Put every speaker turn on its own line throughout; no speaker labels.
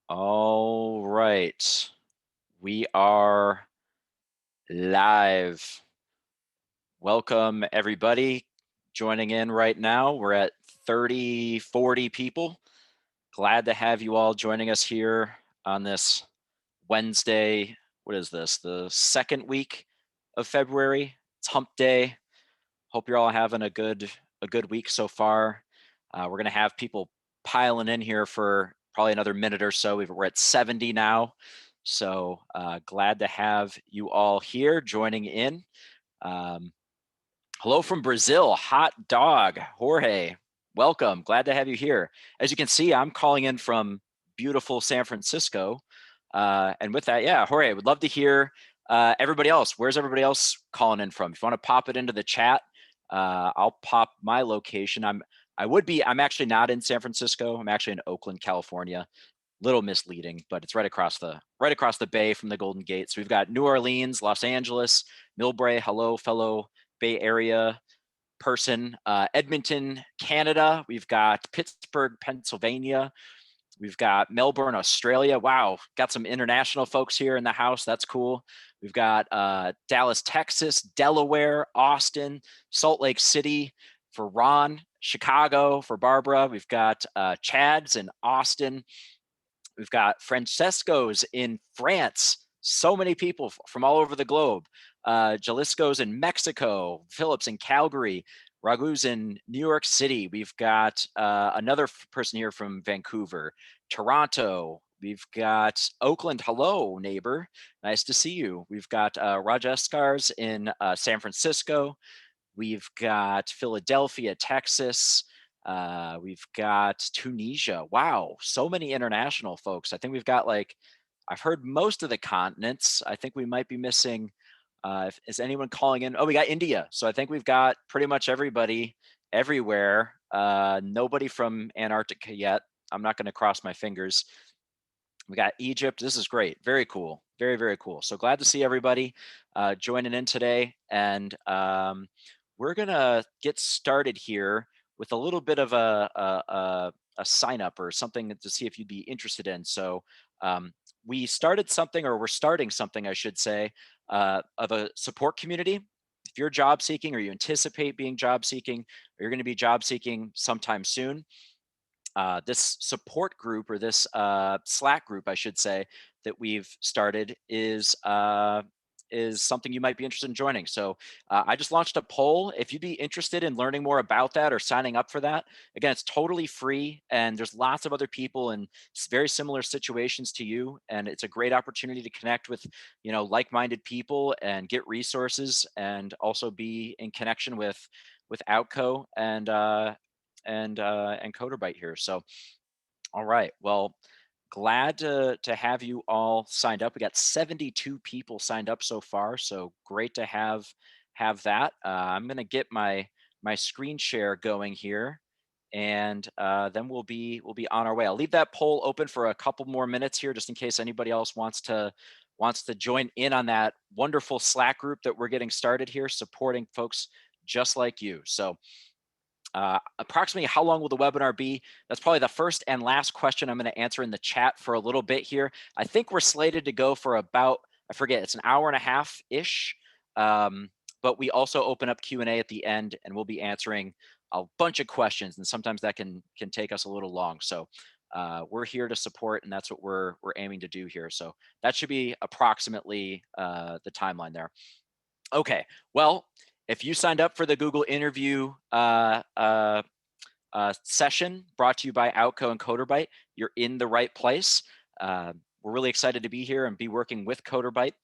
All right. We are live. Welcome, everybody joining in right now. We're at 30, 40 people. Glad to have you all joining us here on this Wednesday. What is this? The second week of February. It's hump day. Hope you're all having a good week so far. We're going to have people piling in here for probably another minute or so. We're at 70 now. So glad to have you all here joining in. Um, Hello from Brazil, hot dog, Jorge. Welcome. Glad to have you here. As you can see, I'm calling in from beautiful San Francisco. And with that, yeah, Jorge, would love to hear everybody else. Where's everybody else calling in from? If you want to pop it into the chat, I'll pop my location. I'm actually not in San Francisco. I'm actually in Oakland, California. Little misleading, but it's right across the bay from the Golden Gate. So we've got New Orleans, Los Angeles, Millbrae. Hello, fellow Bay Area person. Edmonton, Canada. We've got Pittsburgh, Pennsylvania. We've got Melbourne, Australia. Wow, got some international folks here in the house. That's cool. We've got Dallas, Texas, Delaware, Austin, Salt Lake City for Ron, Chicago for Barbara. We've got Chad's in Austin. We've got Francesco's in France. So many people from all over the globe. Jalisco's in Mexico. Phillips in Calgary. Ragu's in New York City. We've got another person here from Vancouver. Toronto. We've got Oakland. Hello, neighbor. Nice to see you. We've got Rajeskars in San Francisco. We've got Philadelphia, Texas. We've got Tunisia. Wow, so many international folks. I think we've got I've heard most of the continents. I think we might be missing. Is anyone calling in? Oh, we got India. So I think we've got pretty much everybody everywhere. Nobody from Antarctica yet. I'm not going to cross my fingers. We got Egypt. This is great. Very cool. Very, very cool. So glad to see everybody joining in today. And we're going to get started here with a little bit of a sign up or something to see if you'd be interested in. So we started something, or we're starting something, I should say, of a support community. If you're job seeking or you anticipate being job seeking, or you're going to be job seeking sometime soon, this support group, or this Slack group, I should say, that we've started is something you might be interested in joining. So I just launched a poll. If you'd be interested in learning more about that or signing up for that, again, it's totally free, and there's lots of other people in very similar situations to you, and it's a great opportunity to connect with like-minded people and get resources, and also be in connection with Outco and Coderbyte here. So, all right. Well, glad to have you all signed up. We got 72 people signed up so far, so great to have that. I'm gonna get my screen share going here, and then we'll be on our way. I'll leave that poll open for a couple more minutes here, just in case anybody else wants to join in on that wonderful Slack group that we're getting started here, supporting folks just like you. So approximately how long will the webinar be? That's probably the first and last question I'm going to answer in the chat for a little bit here. I think we're slated to go for about, I forget, it's an hour and a half-ish. But we also open up Q&A at the end, and we'll be answering a bunch of questions, and sometimes that can take us a little long. So we're here to support, and that's what we're aiming to do here. So that should be approximately the timeline there. Okay, well, if you signed up for the Google interview session brought to you by Outco and Coderbyte, you're in the right place. We're really excited to be here and be working with Coderbyte.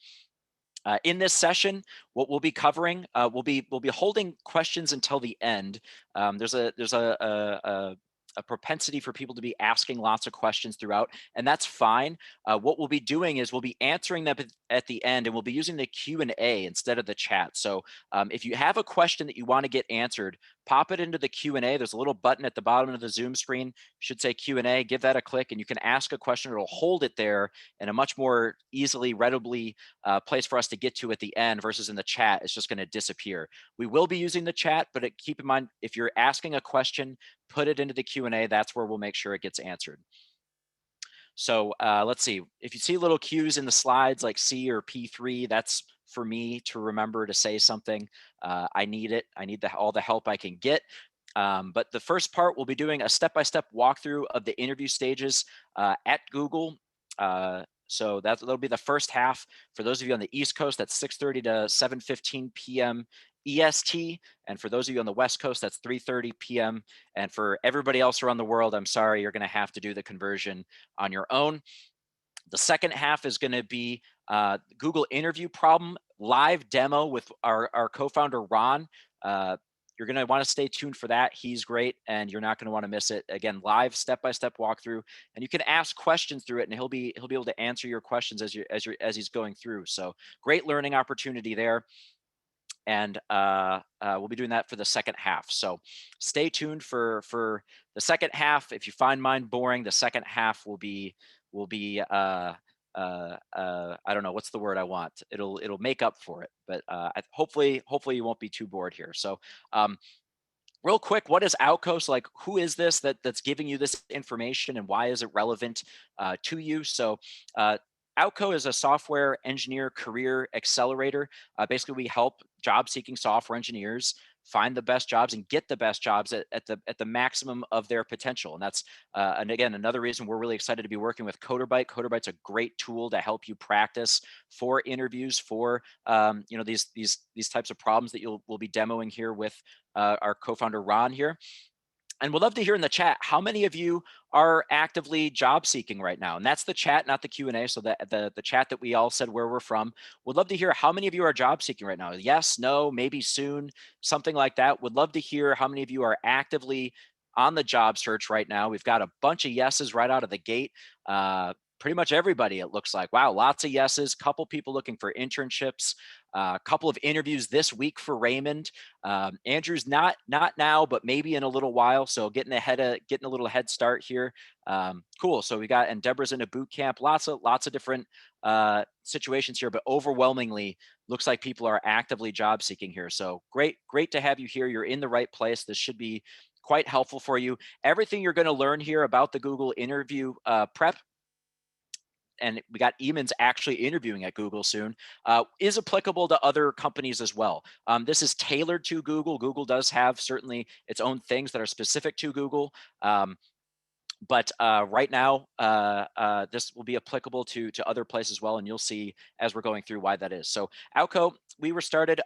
In this session, what we'll be covering, we'll be holding questions until the end. There's a propensity for people to be asking lots of questions throughout, and that's fine. What we'll be doing is we'll be answering them at the end, and we'll be using the Q&A instead of the chat. So if you have a question that you want to get answered, pop it into the Q&A. There's a little button at the bottom of the Zoom screen, should say Q&A. Give that a click, and you can ask a question. It'll hold it there in a much more easily readably place for us to get to at the end, versus in the chat, it's just going to disappear. We will be using the chat, but keep in mind, if you're asking a question, put it into the Q&A. That's where we'll make sure it gets answered. So let's see, if you see little cues in the slides like C or P3, that's for me to remember to say something. I need it. I need all the help I can get. But the first part, we'll be doing a step-by-step walkthrough of the interview stages at Google. So that'll be the first half. For those of you on the East Coast, that's 6:30 to 7:15 p.m. EST. And for those of you on the West Coast, that's 3:30 p.m. And for everybody else around the world, I'm sorry, you're going to have to do the conversion on your own. The second half is going to be Google interview problem live demo with our co-founder, Ron. You're going to want to stay tuned for that. He's great, and you're not going to want to miss it. Again, live step-by-step walkthrough, and you can ask questions through it, and he'll be able to answer your questions as he's going through. So great learning opportunity there. And we'll be doing that for the second half. So stay tuned for the second half. If you find mine boring, the second half will be I don't know what's the word I want. It'll make up for it. But hopefully you won't be too bored here. So real quick, what is Outco? So like, who is this that's giving you this information, and why is it relevant to you? So Outco is a software engineer career accelerator. Basically, we help job-seeking software engineers find the best jobs and get the best jobs at the maximum of their potential. And that's and again, another reason we're really excited to be working with Coderbyte. Coderbyte's a great tool to help you practice for interviews for these types of problems that we'll be demoing here with our co-founder Ron here. And we'd love to hear in the chat, how many of you are actively job seeking right now? And that's the chat, not the Q&A. So the chat that we all said where we're from. Would love to hear how many of you are job seeking right now. Yes, no, maybe soon, something like that. Would love to hear how many of you are actively on the job search right now. We've got a bunch of yeses right out of the gate. Pretty much everybody, it looks like. Wow, lots of yeses. Couple people looking for internships. A couple of interviews this week for Raymond. Andrew's not now, but maybe in a little while. So getting a little head start here. Cool. So we got, and Deborah's in a boot camp. Lots of different situations here, but overwhelmingly looks like people are actively job seeking here. So great to have you here. You're in the right place. This should be quite helpful for you. Everything you're going to learn here about the Google interview prep, and we got Eamon's actually interviewing at Google soon, is applicable to other companies as well. This is tailored to Google. Google does have certainly its own things that are specific to Google. But right now, this will be applicable to other places as well, and you'll see as we're going through why that is. So Outco, we were started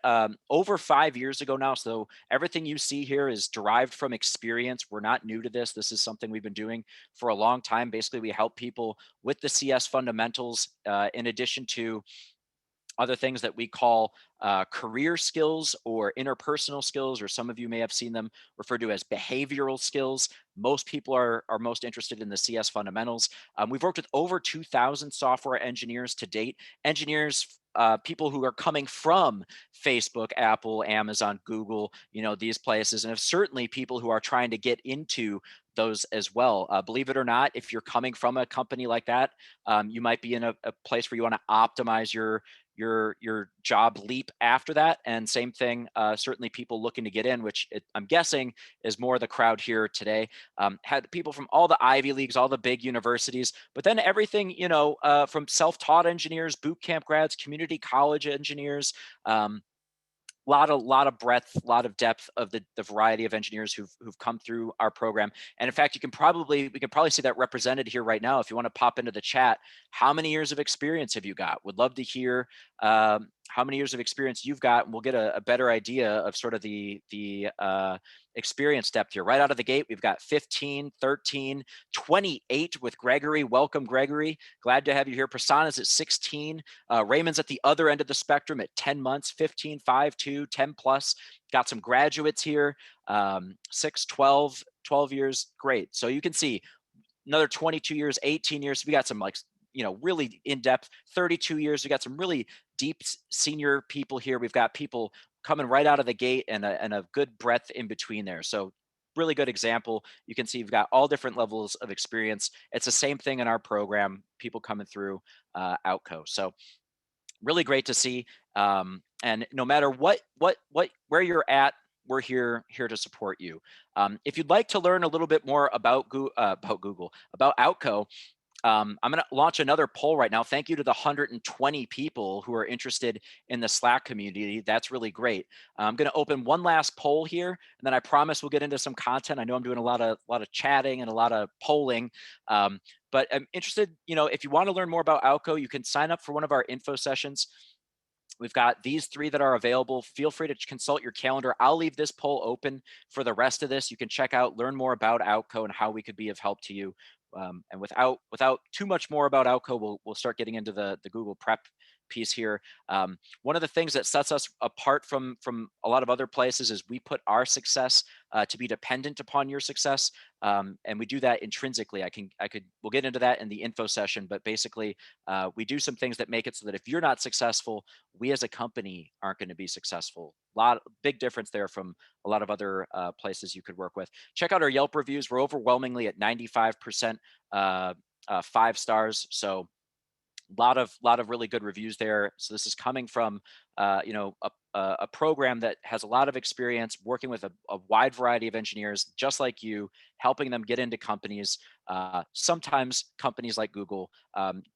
over 5 years ago now, so everything you see here is derived from experience. We're not new to this. This is something we've been doing for a long time. Basically, we help people with the CS fundamentals in addition to other things that we call career skills or interpersonal skills, or some of you may have seen them referred to as behavioral skills. Most people are most interested in the CS fundamentals. We've worked with over 2,000 software engineers to date. Engineers, people who are coming from Facebook, Apple, Amazon, Google, these places, and certainly people who are trying to get into those as well. Believe it or not, if you're coming from a company like that, you might be in a place where you want to optimize your job leap after that. And same thing, certainly people looking to get in, which I'm guessing is more the crowd here today. Had people from all the Ivy Leagues, all the big universities, but then everything, from self-taught engineers, boot camp grads, community college engineers, lot of breadth, a lot of depth of the variety of engineers who've come through our program. And in fact, we can probably see that represented here right now. If you want to pop into the chat, how many years of experience have you got? Would love to hear how many years of experience you've got, and we'll get a better idea of sort of the experience depth here. Right out of the gate, we've got 15, 13, 28 with Gregory. Welcome, Gregory. Glad to have you here. Prasanna's at 16. Raymond's at the other end of the spectrum at 10 months, 15, 5, 2, 10 plus. Got some graduates here, 6, 12 years. Great. So you can see another 22 years, 18 years. So we got some really in-depth 32 years. We got some really deep senior people here. We've got people coming right out of the gate and a good breadth in between there. So really good example. You can see you've got all different levels of experience. It's the same thing in our program, people coming through Outco. So really great to see. And no matter where you're at, we're here to support you. If you'd like to learn a little bit more about Outco, I'm going to launch another poll right now. Thank you to the 120 people who are interested in the Slack community. That's really great. I'm going to open one last poll here, and then I promise we'll get into some content. I know I'm doing a lot of chatting and a lot of polling, but I'm interested. If you want to learn more about Outco, you can sign up for one of our info sessions. We've got these 3 that are available. Feel free to consult your calendar. I'll leave this poll open for the rest of this. You can check out, learn more about Outco and how we could be of help to you. And without too much more about Outco, we'll start getting into the Google Prep piece here. One of the things that sets us apart from a lot of other places is we put our success to be dependent upon your success, and we do that intrinsically. We'll get into that in the info session, but basically we do some things that make it so that if you're not successful, we as a company aren't going to be successful. Big difference there from a lot of other places you could work with. Check out our Yelp reviews. We're overwhelmingly at 95% 5 stars. So lot of really good reviews there. So this is coming from a program that has a lot of experience working with a wide variety of engineers just like you, helping them get into companies, sometimes companies like Google,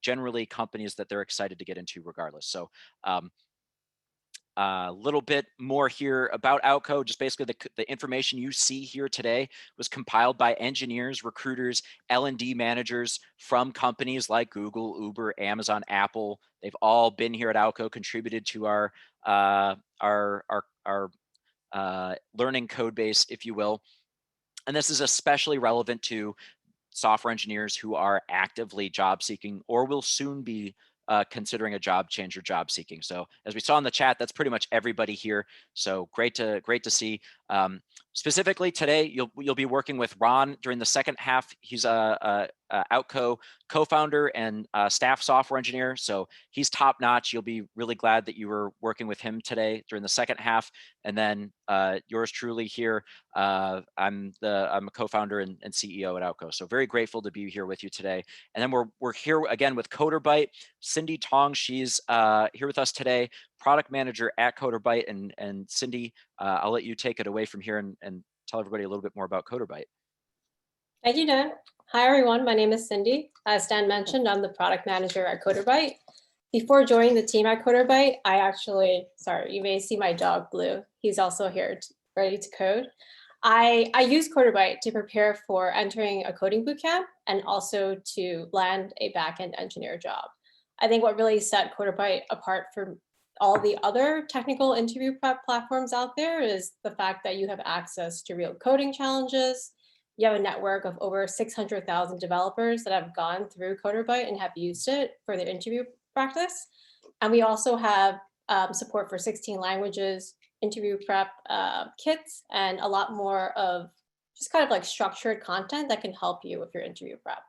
generally companies that they're excited to get into regardless. So a little bit more here about Outco. Just basically the information you see here today was compiled by engineers, recruiters, L&D managers from companies like Google, Uber, Amazon, Apple. They've all been here at Outco, contributed to our learning code base, if you will. And this is especially relevant to software engineers who are actively job seeking or will soon be considering a job change or job seeking. So as we saw in the chat, that's pretty much everybody here. So great to see. Specifically today, you'll be working with Ron during the second half. He's a Outco co-founder and staff software engineer. So he's top notch. You'll be really glad that you were working with him today during the second half. And then yours truly here. I'm a co-founder and CEO at Outco. So very grateful to be here with you today. And then we're here again with Coderbyte. Cindy Tong, she's here with us today, product manager at Coderbyte. And Cindy, I'll let you take it away from here and tell everybody a little bit more about Coderbyte.
Thank you, Dan. Hi, everyone. My name is Cindy. As Dan mentioned, I'm the product manager at Coderbyte. Before joining the team at Coderbyte, sorry, you may see my dog, Blue. He's also here ready to code. I use Coderbyte to prepare for entering a coding bootcamp and also to land a backend engineer job. I think what really set Coderbyte apart from all the other technical interview prep platforms out there is the fact that you have access to real coding challenges. You have a network of over 600,000 developers that have gone through Coderbyte and have used it for their interview practice. And we also have support for 16 languages, interview prep kits, and a lot more of just kind of like structured content that can help you with your interview prep.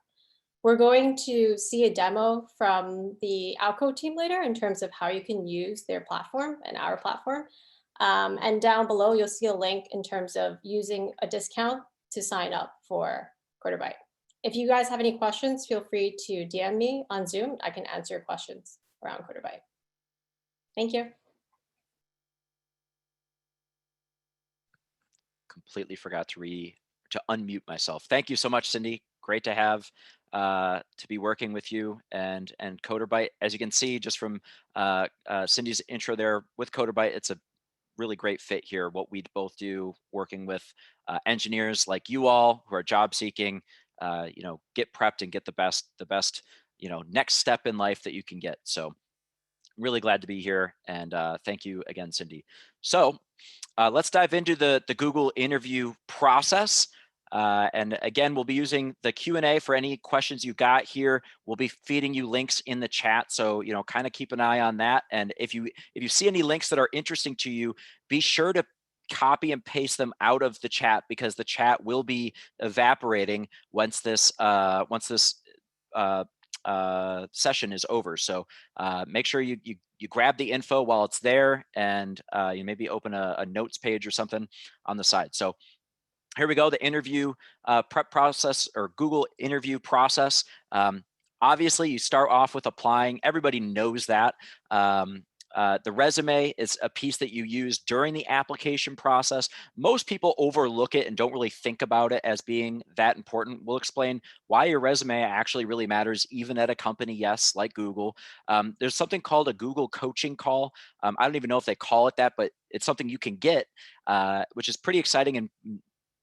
We're going to see a demo from the Outco team later in terms of how you can use their platform and our platform. And down below, you'll see a link in terms of using a discount to sign up for Coderbyte. If you guys have any questions, feel free to DM me on Zoom. I can answer your questions around Coderbyte. Thank you.
Completely forgot to unmute myself. Thank you so much, Cindy. Great to have to be working with you and Coderbyte. As you can see, just from Cindy's intro there with Coderbyte, it's a really great fit here. What we both do, working with engineers like you all who are job seeking, get prepped and get the best, next step in life that you can get. So really glad to be here. And thank you again, Cindy. So let's dive into the Google interview process. And again, we'll be using the Q&A for any questions you got here. We'll be feeding you links in the chat. So, kind of keep an eye on that. And if you see any links that are interesting to you, be sure to copy and paste them out of the chat, because the chat will be evaporating once this session is over. So make sure you grab the info while it's there, and you maybe open a notes page or something on the side. So here we go, the interview prep process, or Google interview process. Obviously, you start off with applying. Everybody knows that. The resume is a piece that you use during the application process. Most people overlook it and don't really think about it as being that important. We'll explain why your resume actually really matters, even at a company, yes, like Google. There's something called a Google coaching call. I don't even know if they call it that, but it's something you can get, which is pretty exciting and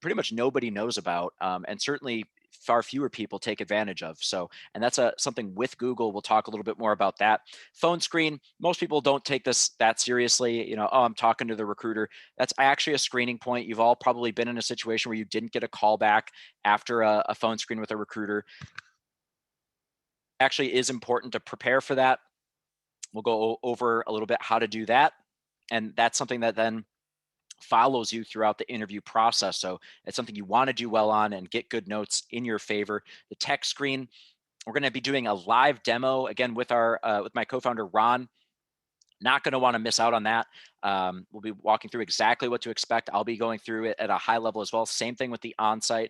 pretty much nobody knows about, and certainly far fewer people take advantage of. So, and that's something with Google. We'll talk a little bit more about that. Phone screen, most people don't take this that seriously. You know, oh, I'm talking to the recruiter. That's actually a screening point. You've all probably been in a situation where you didn't get a call back after a phone screen with a recruiter. Actually is important to prepare for that. We'll go over a little bit how to do that. And that's something that then follows you throughout the interview process. So it's something you want to do well on and get good notes in your favor. The tech screen, we're going to be doing a live demo again with our with my co-founder Ron. Not going to want to miss out on that. We'll be walking through exactly what to expect. I'll be going through it at a high level as well. Same thing with the onsite,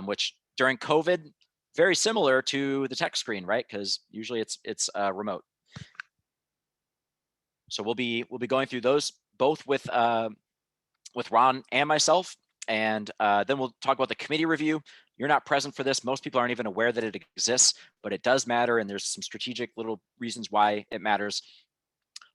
which during COVID, very similar to the tech screen, right? Because usually it's remote. So we'll be going through those both with Ron and myself. And then we'll talk about the committee review. You're not present for this. Most people aren't even aware that it exists, but it does matter. And there's some strategic little reasons why it matters.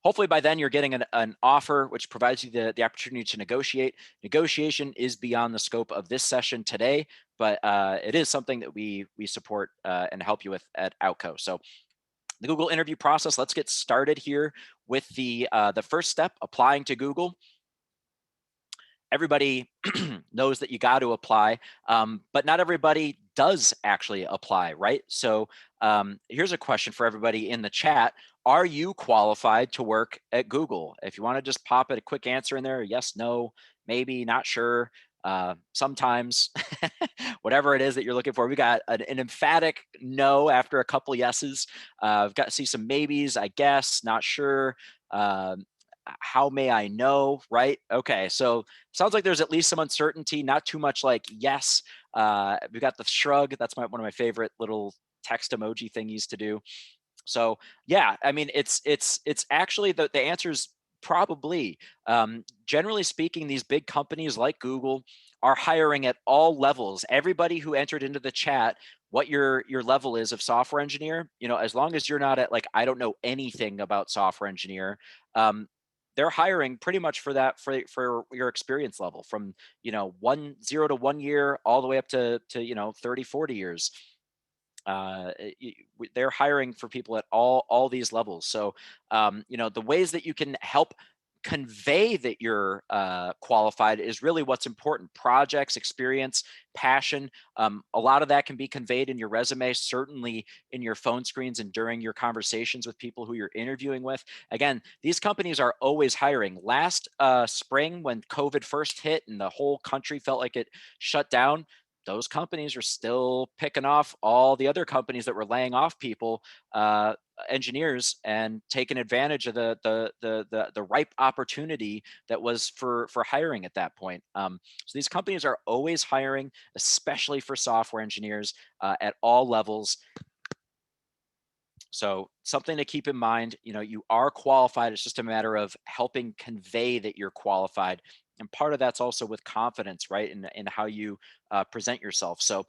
Hopefully by then you're getting an offer, which provides you the opportunity to negotiate. Negotiation is beyond the scope of this session today, but it is something that we support and help you with at Outco. So the Google interview process, let's get started here with the first step, applying to Google. Everybody knows that you got to apply, but not everybody does actually apply, right? So here's a question for everybody in the chat. Are you qualified to work at Google? If you want to just pop it a quick answer in there, yes, no, maybe, not sure, sometimes, whatever it is that you're looking for. We got an emphatic no after a couple yeses. I've got to see some maybes, I guess, not sure. How may I know, right? Okay, so sounds like there's at least some uncertainty, not too much like yes. We've got the shrug. That's one of my favorite little text emoji thingies to do. So yeah, I mean, it's actually the answer is probably. Generally speaking, these big companies like Google are hiring at all levels. Everybody who entered into the chat, what your level is of software engineer, you know, as long as you're not at like, I don't know anything about software engineer, they're hiring pretty much for that, for your experience level, from, you know, 0 to 1 year all the way up to you know, 30, 40 years. They're hiring for people at all these levels. So you know, the ways that you can help convey that you're qualified is really what's important. Projects, experience, passion. A lot of that can be conveyed in your resume, certainly in your phone screens and during your conversations with people who you're interviewing with. Again, these companies are always hiring. Last spring, when COVID first hit and the whole country felt like it shut down, those companies are still picking off all the other companies that were laying off people, engineers, and taking advantage of the ripe opportunity that was for hiring at that point. So these companies are always hiring, especially for software engineers at all levels. So something to keep in mind, you know, you are qualified. It's just a matter of helping convey that you're qualified. And part of that's also with confidence, right? In how you present yourself. So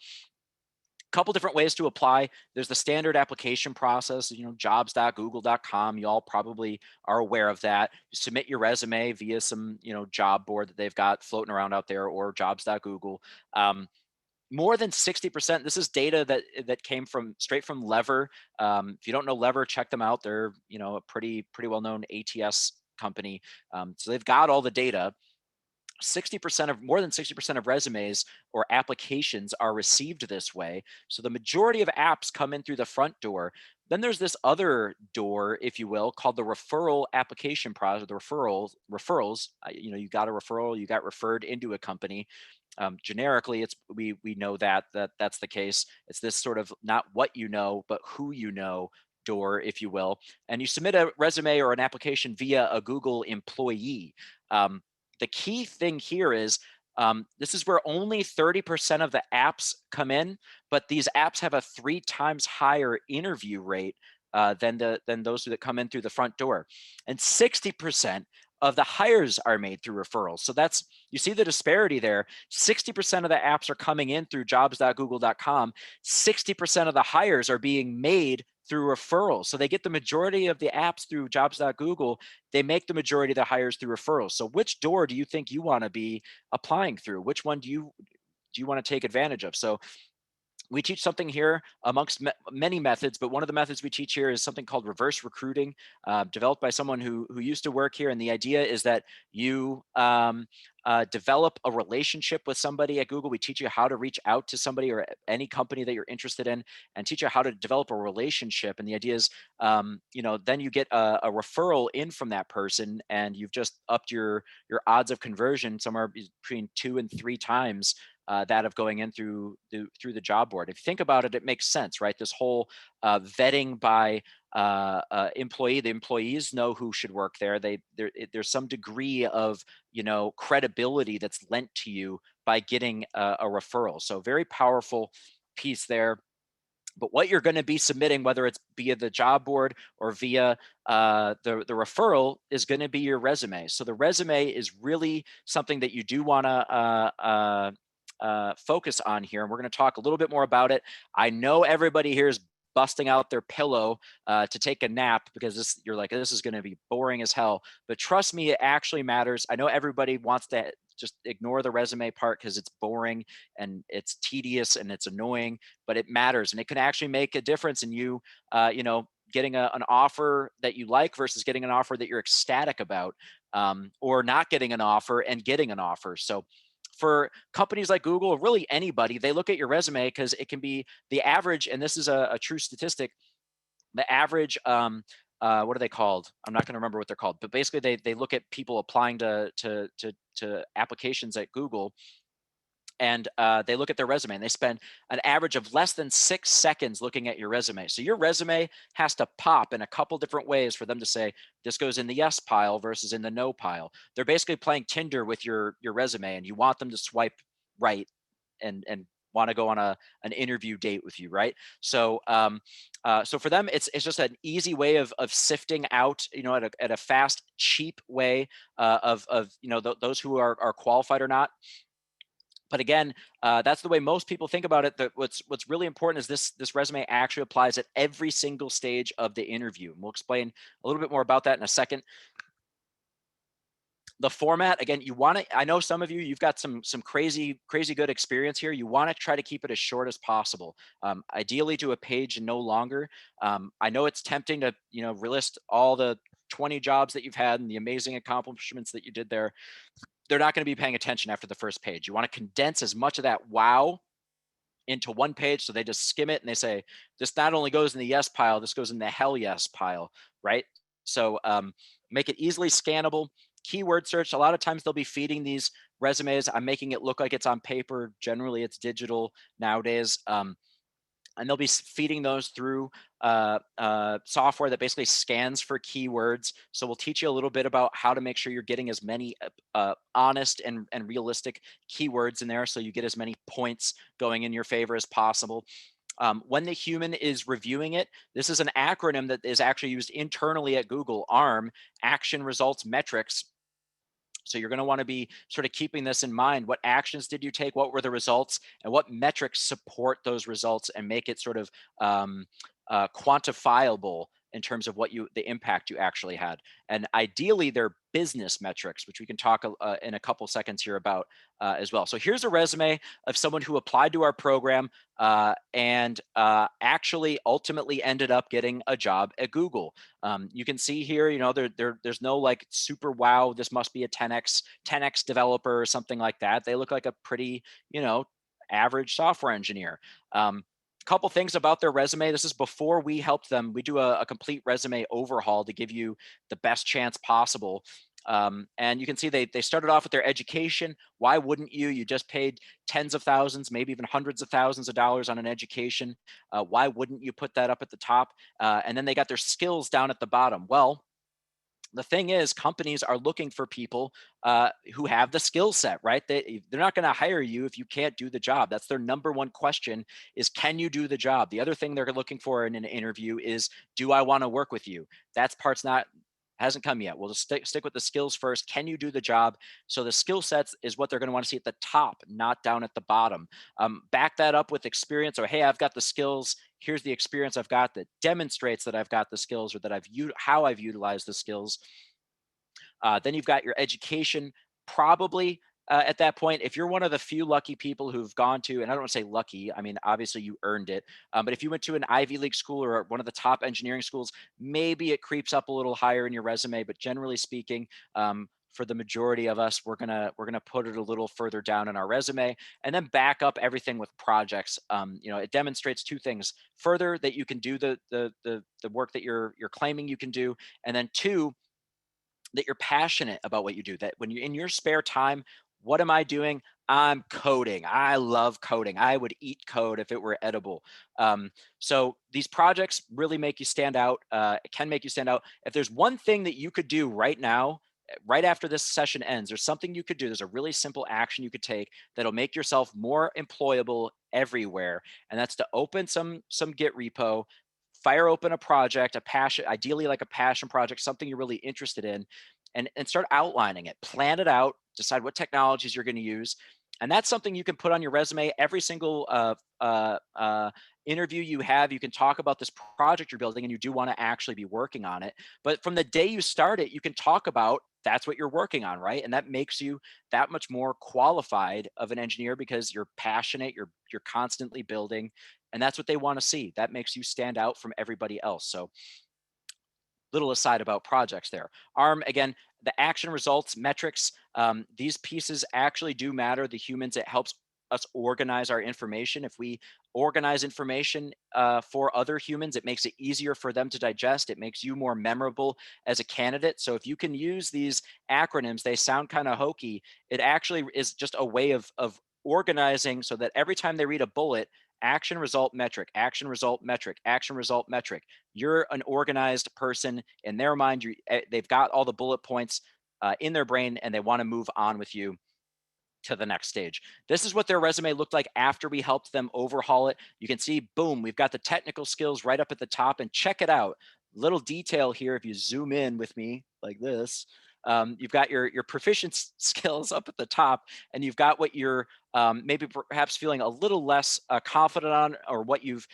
couple different ways to apply. There's the standard application process, you know, jobs.google.com. You all probably are aware of that. You submit your resume via some, you know, job board that they've got floating around out there, or jobs.google. More than 60%, this is data that came from straight from Lever. If you don't know Lever, check them out. They're, you know, a pretty well-known ATS company. So they've got all the data. 60% of more than 60% of resumes or applications are received this way. So the majority of apps come in through the front door. Then there's this other door, if you will, called the referral application process. The referrals. You know, you got a referral, you got referred into a company. Generically, it's we know that's the case. It's this sort of not what you know, but who you know door, if you will. And you submit a resume or an application via a Google employee. The key thing here is this is where only 30% of the apps come in, but these apps have a 3 times higher interview rate than those that come in through the front door. And 60% of the hires are made through referrals. So that's, you see the disparity there. 60% of the apps are coming in through jobs.google.com. 60% of the hires are being made through referrals. So they get the majority of the apps through jobs.google. They make the majority of the hires through referrals. So which door do you think you want to be applying through? Which one do you want to take advantage of? So we teach something here amongst many methods, but one of the methods we teach here is something called reverse recruiting, developed by someone who used to work here. And the idea is that you develop a relationship with somebody at Google. We teach you how to reach out to somebody or any company that you're interested in, and teach you how to develop a relationship. And the idea is, then you get a referral in from that person, and you've just upped your odds of conversion somewhere between 2 and 3 times that of going in through the job board. If you think about it, it makes sense, right? This whole vetting by employee, the employees know who should work there. There's some degree of credibility that's lent to you by getting a referral. So very powerful piece there. But what you're going to be submitting, whether it's via the job board or via the referral, is going to be your resume. So the resume is really something that you do want to focus on here. And we're going to talk a little bit more about it. I know everybody here is busting out their pillow to take a nap because you're like, this is going to be boring as hell. But trust me, it actually matters. I know everybody wants to just ignore the resume part because it's boring and it's tedious and it's annoying, but it matters, and it can actually make a difference in you, getting an offer that you like versus getting an offer that you're ecstatic about, or not getting an offer and getting an offer. So for companies like Google, or really anybody, they look at your resume because it can be the average, and this is a true statistic, the average, what are they called? I'm not going to remember what they're called, but basically they look at people applying to applications at Google, and they look at their resume, and they spend an average of less than 6 seconds looking at your resume. So your resume has to pop in a couple different ways for them to say this goes in the yes pile versus in the no pile. They're basically playing Tinder with your resume, and you want them to swipe right and want to go on an interview date with you, right? So so for them, it's just an easy way of sifting out, at a fast, cheap way of those who are qualified or not. But again, that's the way most people think about it. What's really important is this resume actually applies at every single stage of the interview. And we'll explain a little bit more about that in a second. The format, again, you want to, I know some of you've got some crazy good experience here. You want to try to keep it as short as possible. Ideally to a page and no longer. I know it's tempting to, relist all the 20 jobs that you've had and the amazing accomplishments that you did there. They're not going to be paying attention after the first page. You want to condense as much of that wow into one page, so they just skim it and they say, this not only goes in the yes pile, this goes in the hell yes pile, right? So make it easily scannable. Keyword search, a lot of times they'll be feeding these resumes. I'm making it look like it's on paper. Generally, it's digital nowadays. And they'll be feeding those through software that basically scans for keywords. So we'll teach you a little bit about how to make sure you're getting as many honest and realistic keywords in there, so you get as many points going in your favor as possible. When the human is reviewing it, this is an acronym that is actually used internally at Google, ARM, Action Results Metrics. So you're going to want to be sort of keeping this in mind. What actions did you take? What were the results? And what metrics support those results and make it sort of quantifiable in terms of the impact you actually had. And ideally, they're business metrics, which we can talk in a couple seconds here about as well. So here's a resume of someone who applied to our program and actually ultimately ended up getting a job at Google. You can see here, there's no like super wow, this must be a 10x developer or something like that. They look like a pretty, average software engineer. Couple things about their resume. This is before we helped them. We do a complete resume overhaul to give you the best chance possible. And you can see they started off with their education. Why wouldn't you? You just paid tens of thousands, maybe even hundreds of thousands of dollars on an education. Why wouldn't you put that up at the top? And then they got their skills down at the bottom. Well, The thing is, companies are looking for people who have the skill set, right? They're not going to hire you if you can't do the job. That's their number one question is, can you do the job? The other thing they're looking for in an interview is, do I want to work with you? That's part's not hasn't come yet. We'll just stick with the skills first. Can you do the job? So the skill sets is what they're going to want to see at the top, not down at the bottom. Back that up with experience, or hey, I've got the skills. Here's the experience I've got that demonstrates that I've got the skills, or that how I've utilized the skills. Then you've got your education, probably at that point, if you're one of the few lucky people who've gone to, and I don't want to say lucky, I mean, obviously you earned it, but if you went to an Ivy League school or one of the top engineering schools, maybe it creeps up a little higher in your resume, but generally speaking, for the majority of us, we're gonna put it a little further down in our resume, and then back up everything with projects. It demonstrates two things: further, that you can do the work that you're claiming you can do, and then two, that you're passionate about what you do, that when you're in your spare time, what am I doing? I'm coding. I love coding. I would eat code if it were edible. So these projects really make you stand out. It can make you stand out. If there's one thing that you could do right now, right after this session ends, there's something you could do. There's a really simple action you could take that'll make yourself more employable everywhere, and that's to open some Git repo, fire open a project, a passion, ideally like a passion project, something you're really interested in, and start outlining it. Plan it out, decide what technologies you're going to use. And that's something you can put on your resume. Every single interview you have, you can talk about this project you're building, and you do want to actually be working on it. But from the day you start it, you can talk about that's what you're working on, right? And that makes you that much more qualified of an engineer, because you're passionate, you're constantly building, and that's what they want to see. That makes you stand out from everybody else. So little aside about projects there. ARM, again, the action results, metrics, these pieces actually do matter. The humans, it helps us organize our information. If we organize information for other humans, it makes it easier for them to digest. It makes you more memorable as a candidate. So if you can use these acronyms, they sound kind of hokey. It actually is just a way of organizing so that every time they read a bullet, action result metric, action result metric, action result metric, you're an organized person in their mind. They've got all the bullet points in their brain, and they want to move on with you to the next stage. This is what their resume looked like after we helped them overhaul it. You can see, boom, we've got the technical skills right up at the top, and check it out. Little detail here, if you zoom in with me like this, you've got your proficient skills up at the top, and you've got what you're maybe perhaps feeling a little less confident on, or what you've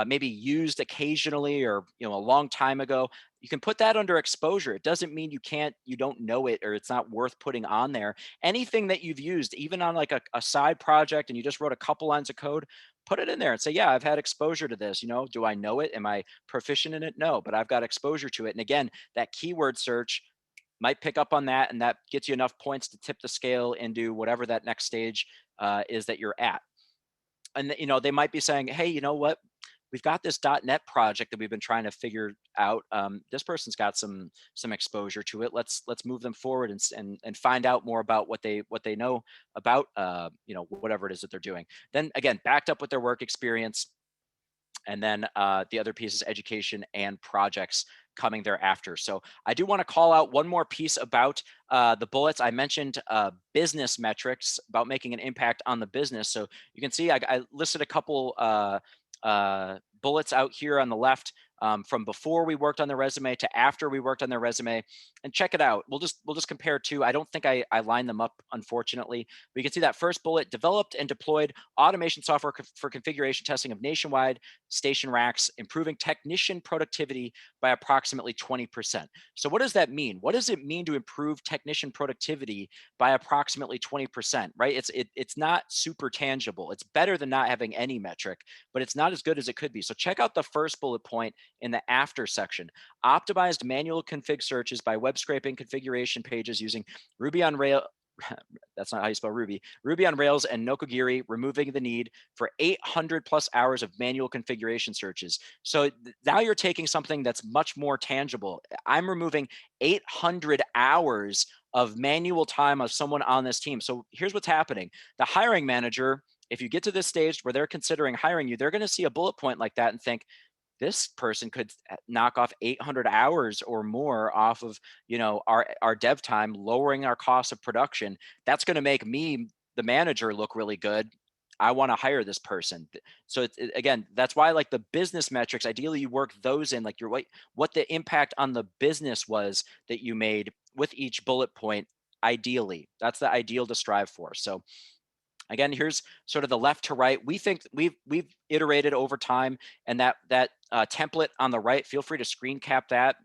maybe used occasionally, or a long time ago. You can put that under exposure. It doesn't mean you don't know it, or it's not worth putting on there. Anything that you've used, even on like a side project, and you just wrote a couple lines of code, put it in there and say, yeah, I've had exposure to this. Do I know it? Am I proficient in it? No, but I've got exposure to it. And again, that keyword search might pick up on that, and that gets you enough points to tip the scale into whatever that next stage is that you're at. And they might be saying, hey, you know what, we've got this .NET project that we've been trying to figure out. This person's got some exposure to it. Let's move them forward, and find out more about what they know about whatever it is that they're doing. Then again, backed up with their work experience, and then the other piece is education and projects coming thereafter. So I do want to call out one more piece about the bullets. I mentioned business metrics, about making an impact on the business. So you can see I listed a couple bullets out here on the left, from before we worked on the resume to after we worked on their resume, and check it out. We'll just compare two. I don't think I lined them up, unfortunately. But you can see that first bullet: developed and deployed automation software for configuration testing of nationwide station racks, improving technician productivity by approximately 20%. So what does that mean? What does it mean to improve technician productivity by approximately 20%, right? It's not super tangible. It's better than not having any metric, but it's not as good as it could be. So check out the first bullet point in the after section: optimized manual config searches by web scraping configuration pages using Ruby on Rails. That's not how you spell Ruby. Ruby on Rails and Nokogiri, removing the need for 800 plus hours of manual configuration searches. So now you're taking something that's much more tangible. I'm removing 800 hours of manual time of someone on this team. So here's what's happening: the hiring manager, if you get to this stage where they're considering hiring you, they're going to see a bullet point like that and think, this person could knock off 800 hours or more off of, our dev time, lowering our cost of production. That's going to make me, the manager, look really good. I want to hire this person. So again, that's why, like, the business metrics, ideally you work those in, like your what the impact on the business was that you made with each bullet point. Ideally, that's the ideal to strive for. So again, here's sort of the left to right. We think we've iterated over time, and that template on the right, feel free to screen cap that.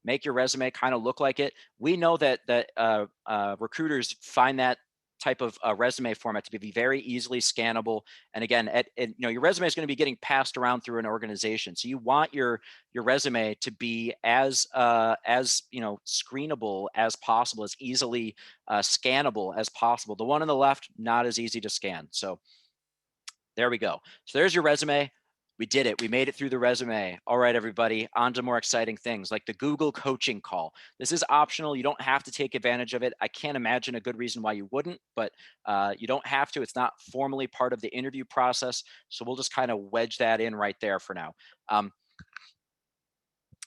Make your resume kind of look like it. We know that recruiters find that type of resume format to be very easily scannable. And again, your resume is going to be getting passed around through an organization, so you want your resume to be as screenable as possible, as easily scannable as possible. The one on the left, not as easy to scan. So there we go. So there's your resume. We did it. We made it through the resume. All right, everybody, on to more exciting things like the Google coaching call. This is optional. You don't have to take advantage of it. I can't imagine a good reason why you wouldn't, but you don't have to. It's not formally part of the interview process. So we'll just kind of wedge that in right there for now.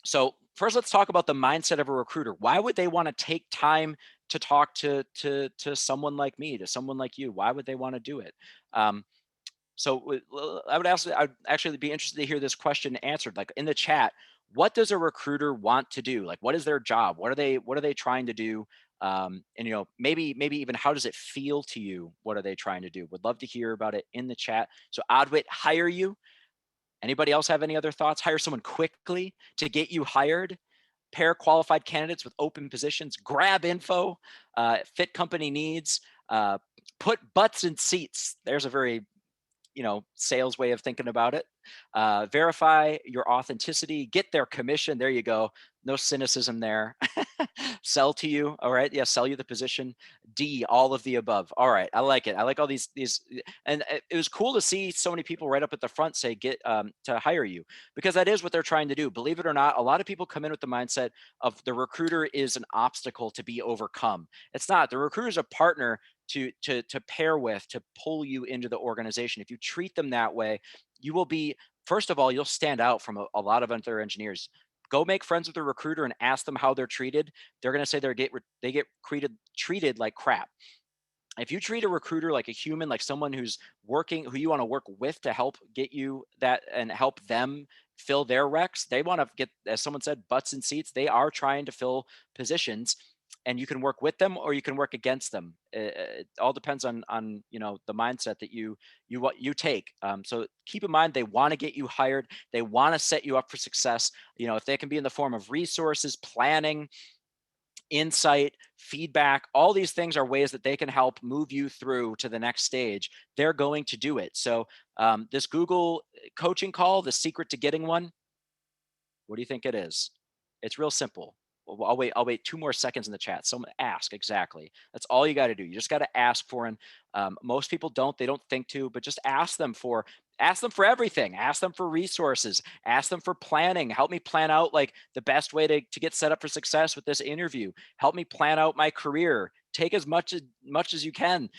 So first, let's talk about the mindset of a recruiter. Why would they want to take time to talk to someone like me, to someone like you? Why would they want to do it? I'd actually be interested to hear this question answered, like in the chat. What does a recruiter want to do? Like, what is their job? What are they trying to do? And maybe even how does it feel to you? What are they trying to do? Would love to hear about it in the chat. So Adwit, hire you. Anybody else have any other thoughts? Hire someone quickly to get you hired. Pair qualified candidates with open positions. Grab info. Fit company needs. Put butts in seats. There's a very sales way of thinking about it. Verify your authenticity. Get their commission. There you go. No cynicism there. Sell to you. All right. Yeah. Sell you the position. D, all of the above. All right. I like it. I like all these, and it was cool to see so many people right up at the front say, get to hire you, because that is what they're trying to do. Believe it or not, a lot of people come in with the mindset of the recruiter is an obstacle to be overcome. It's not. The recruiter is a partner to pair with, to pull you into the organization. If you treat them that way, you will be, first of all, you'll stand out from a lot of other engineers. Go make friends with a recruiter and ask them how they're treated. They're going to say they get treated like crap. If you treat a recruiter like a human, like someone who's working, who you want to work with to help get you that and help them fill their recs, they want to get, as someone said, butts in seats. They are trying to fill positions, and you can work with them or you can work against them. It all depends on the mindset that you take. So keep in mind, they want to get you hired. They want to set you up for success. If they can be in the form of resources, planning, insight, feedback, all these things are ways that they can help move you through to the next stage. They're going to do it. So this Google coaching call, the secret to getting one, what do you think it is? It's real simple. Well, I'll wait 2 more seconds in the chat. Someone ask. Exactly. That's all you got to do. You just got to ask for it. Most people don't. They don't think to, but just ask them for everything. Ask them for resources. Ask them for planning. Help me plan out like the best way to get set up for success with this interview. Help me plan out my career. Take as much as you can.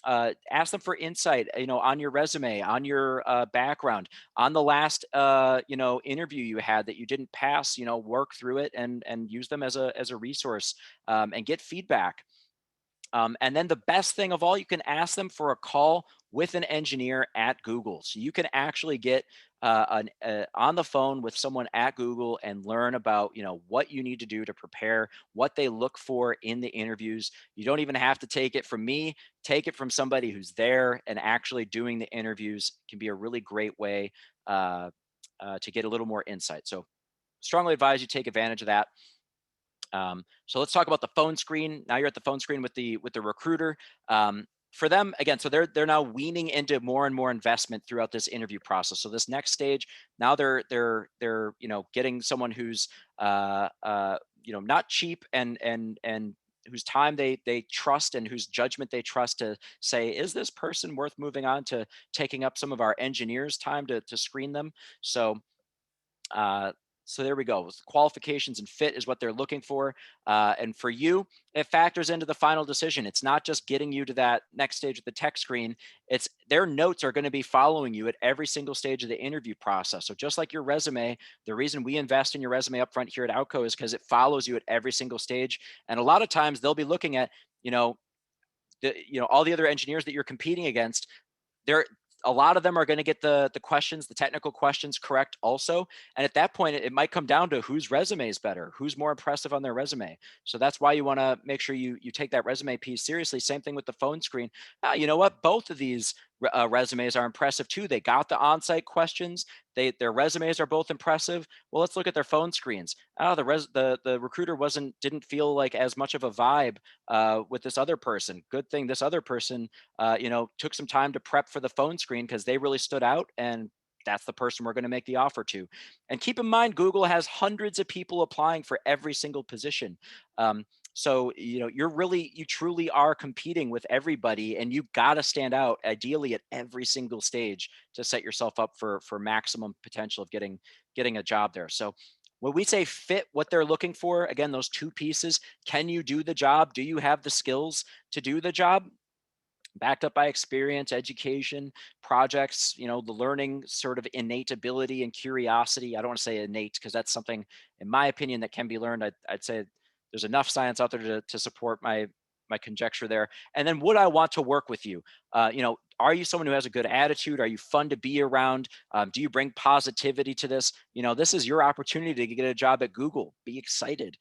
Ask them for insight, on your resume, on your background, on the last, interview you had that you didn't pass. Work through it and use them as a resource, and get feedback. And then the best thing of all, you can ask them for a call with an engineer at Google. So you can actually get on the phone with someone at Google and learn about, what you need to do to prepare, what they look for in the interviews. You don't even have to take it from me. Take it from somebody who's there and actually doing the interviews. Can be a really great way to get a little more insight. So strongly advise you take advantage of that. So let's talk about the phone screen. Now you're at the phone screen with the recruiter. For them, again, so they're now weaning into more and more investment throughout this interview process. So this next stage, now they're getting someone who's not cheap and whose time they trust and whose judgment they trust to say, is this person worth moving on to taking up some of our engineers' time to screen them? So So there we go. Qualifications and fit is what they're looking for. And for you, it factors into the final decision. It's not just getting you to that next stage of the tech screen. It's their notes are going to be following you at every single stage of the interview process. So just like your resume, the reason we invest in your resume up front here at Outco is because it follows you at every single stage. And a lot of times they'll be looking at, you know, all the other engineers that you're competing against. They're A lot of them are going to get the questions, the technical questions correct also. And at that point, it might come down to whose resume is better, who's more impressive on their resume. So that's why you want to make sure you take that resume piece seriously. Same thing with the phone screen. You know what? Both of these resumes are impressive too. They got the on-site questions. Their resumes are both impressive. Well, let's look at their phone screens. The recruiter didn't feel like as much of a vibe with this other person. Good thing this other person took some time to prep for the phone screen because they really stood out, and that's the person we're going to make the offer to. And keep in mind, Google has hundreds of people applying for every single position. So you truly are competing with everybody, and you've got to stand out ideally at every single stage to set yourself up for maximum potential of getting a job there. So when we say fit, what they're looking for, again, those two pieces: can you do the job? Do you have the skills to do the job? Backed up by experience, education, projects, the learning sort of innate ability and curiosity. I don't want to say innate because that's something, in my opinion, that can be learned. I'd say there's enough science out there to support my conjecture there. And then would I want to work with you? Are you someone who has a good attitude? Are you fun to be around? Do you bring positivity to this? This is your opportunity to get a job at Google. Be excited.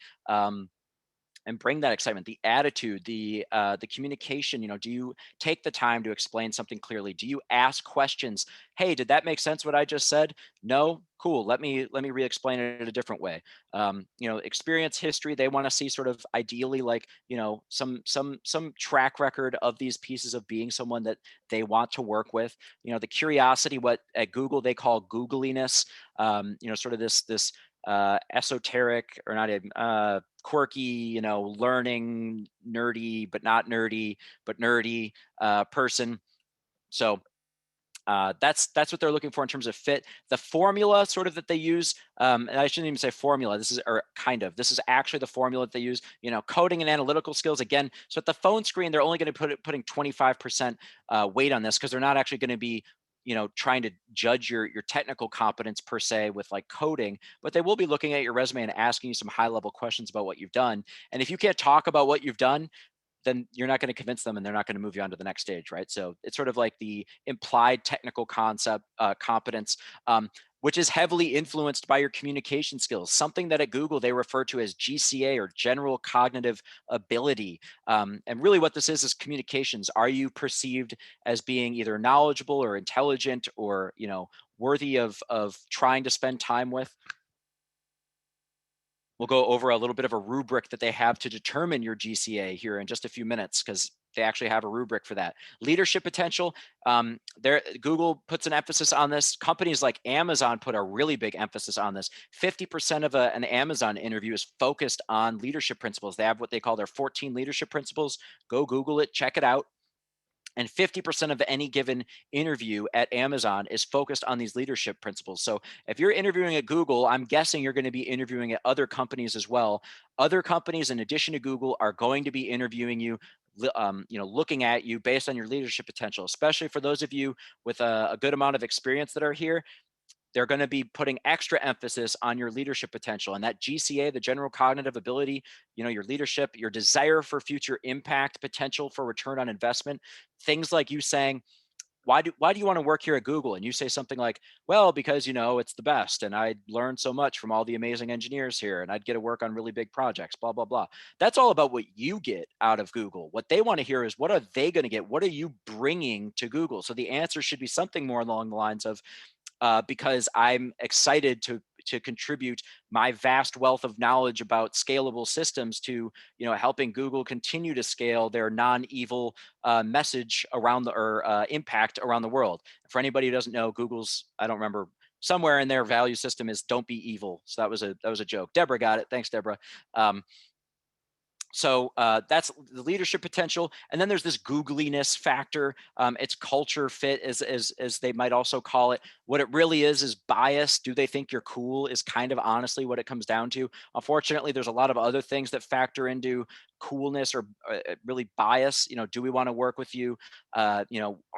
And bring that excitement, the attitude, the communication. Do you take the time to explain something clearly? Do you ask questions? Hey, did that make sense what I just said? No? Cool. Let me re-explain it a different way. Experience, history, they want to see sort of ideally like, some track record of these pieces of being someone that they want to work with. The curiosity, what at Google they call googliness. Sort of this esoteric, or not even quirky, learning, nerdy but not nerdy, but nerdy person. So that's what they're looking for in terms of fit. The formula sort of that they use, and I shouldn't even say formula. This is actually the formula that they use. Coding and analytical skills again. So at the phone screen, they're only going to putting 25% weight on this because they're not actually going to be trying to judge your technical competence per se with like coding, but they will be looking at your resume and asking you some high level questions about what you've done. And if you can't talk about what you've done, then you're not going to convince them and they're not going to move you on to the next stage, right? So it's sort of like the implied technical concept competence, which is heavily influenced by your communication skills, something that at Google they refer to as GCA, or general cognitive ability. And really what this is communications. Are you perceived as being either knowledgeable or intelligent, or worthy of trying to spend time with? We'll go over a little bit of a rubric that they have to determine your GCA here in just a few minutes, because they actually have a rubric for that. Leadership potential. Google puts an emphasis on this. Companies like Amazon put a really big emphasis on this. 50% of an Amazon interview is focused on leadership principles. They have what they call their 14 leadership principles. Go Google it, check it out. And 50% of any given interview at Amazon is focused on these leadership principles. So if you're interviewing at Google, I'm guessing you're going to be interviewing at other companies as well. Other companies, in addition to Google, are going to be interviewing you, looking at you based on your leadership potential, especially for those of you with a good amount of experience that are here. They're going to be putting extra emphasis on your leadership potential, and that GCA, the general cognitive ability, your leadership, your desire for future impact, potential for return on investment. Things like you saying, why do you want to work here at Google? And you say something like, well, because it's the best, and I learned so much from all the amazing engineers here, and I'd get to work on really big projects, blah blah blah. That's all about what you get out of Google. What they want to hear is, what are they going to get? What are you bringing to Google? So the answer should be something more along the lines of, because I'm excited to contribute my vast wealth of knowledge about scalable systems to helping Google continue to scale their non-evil message around impact around the world. For anybody who doesn't know, Google's, I don't remember, somewhere in their value system is "don't be evil." So that was a joke. Deborah got it. Thanks, Deborah. Um, So that's the leadership potential, and then there's this googliness factor. It's culture fit, as they might also call it. What it really is bias. Do they think you're cool? Is kind of honestly what it comes down to. Unfortunately, there's a lot of other things that factor into coolness or really bias. Do we want to work with you? Are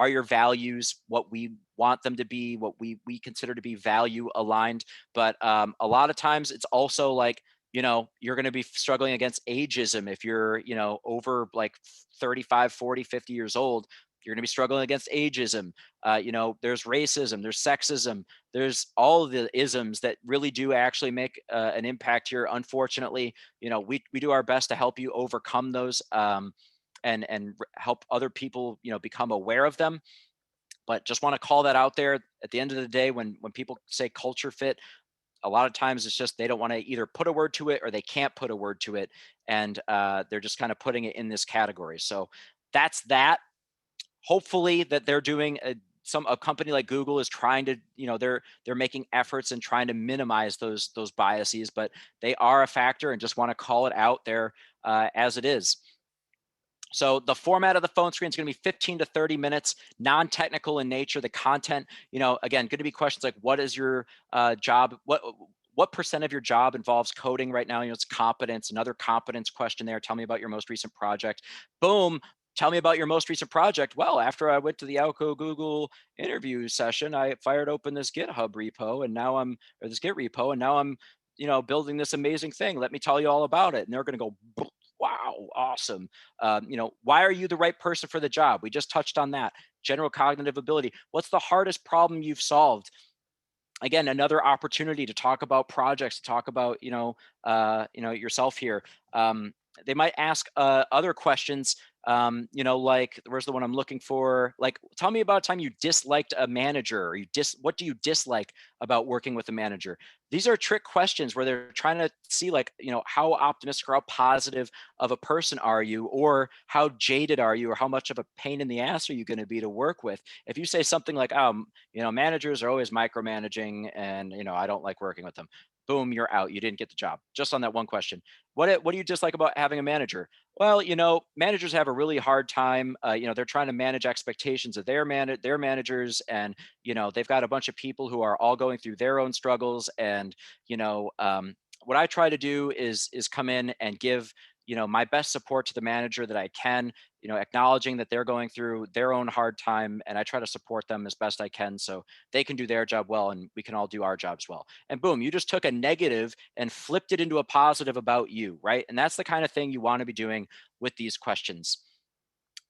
your values what we want them to be? What we consider to be value aligned? But a lot of times, it's also like, you're going to be struggling against ageism if you're, over like 35, 40, 50 years old. You're going to be struggling against ageism. There's racism, there's sexism, there's all of the isms that really do actually make an impact here. Unfortunately, we do our best to help you overcome those, and help other people, become aware of them. But just want to call that out there. At the end of the day, when people say culture fit, a lot of times it's just they don't want to either put a word to it or they can't put a word to it, and they're just kind of putting it in this category. So that's that. Hopefully that they're doing a company like Google is trying to, they're making efforts and trying to minimize those biases, but they are a factor, and just want to call it out there as it is. So the format of the phone screen is going to be 15 to 30 minutes, non-technical in nature. The content, again, going to be questions like, what is your job? What percent of your job involves coding right now? It's competence, another competence question there. Tell me about your most recent project. Boom. Tell me about your most recent project. Well, after I went to the Outco Google interview session, I fired open this GitHub repo, and now or this Git repo, and now I'm, building this amazing thing. Let me tell you all about it. And they're going to go, wow, awesome. Why are you the right person for the job? We just touched on that. General cognitive ability. What's the hardest problem you've solved? Again, another opportunity to talk about projects, to talk about, yourself here. They might ask other questions, like, where's the one I'm looking for? Like, tell me about a time you disliked a manager, or what do you dislike about working with a manager? These are trick questions where they're trying to see, like, how optimistic or how positive of a person are you, or how jaded are you, or how much of a pain in the ass are you going to be to work with? If you say something like, managers are always micromanaging, and, I don't like working with them. Boom, you're out. You didn't get the job just on that one question. What do you dislike about having a manager? Well, managers have a really hard time. They're trying to manage expectations of their managers, and they've got a bunch of people who are all going through their own struggles. And what I try to do is come in and give my best support to the manager that I can, acknowledging that they're going through their own hard time, and I try to support them as best I can so they can do their job well, and we can all do our jobs well. And boom, you just took a negative and flipped it into a positive about you, right? And that's the kind of thing you want to be doing with these questions.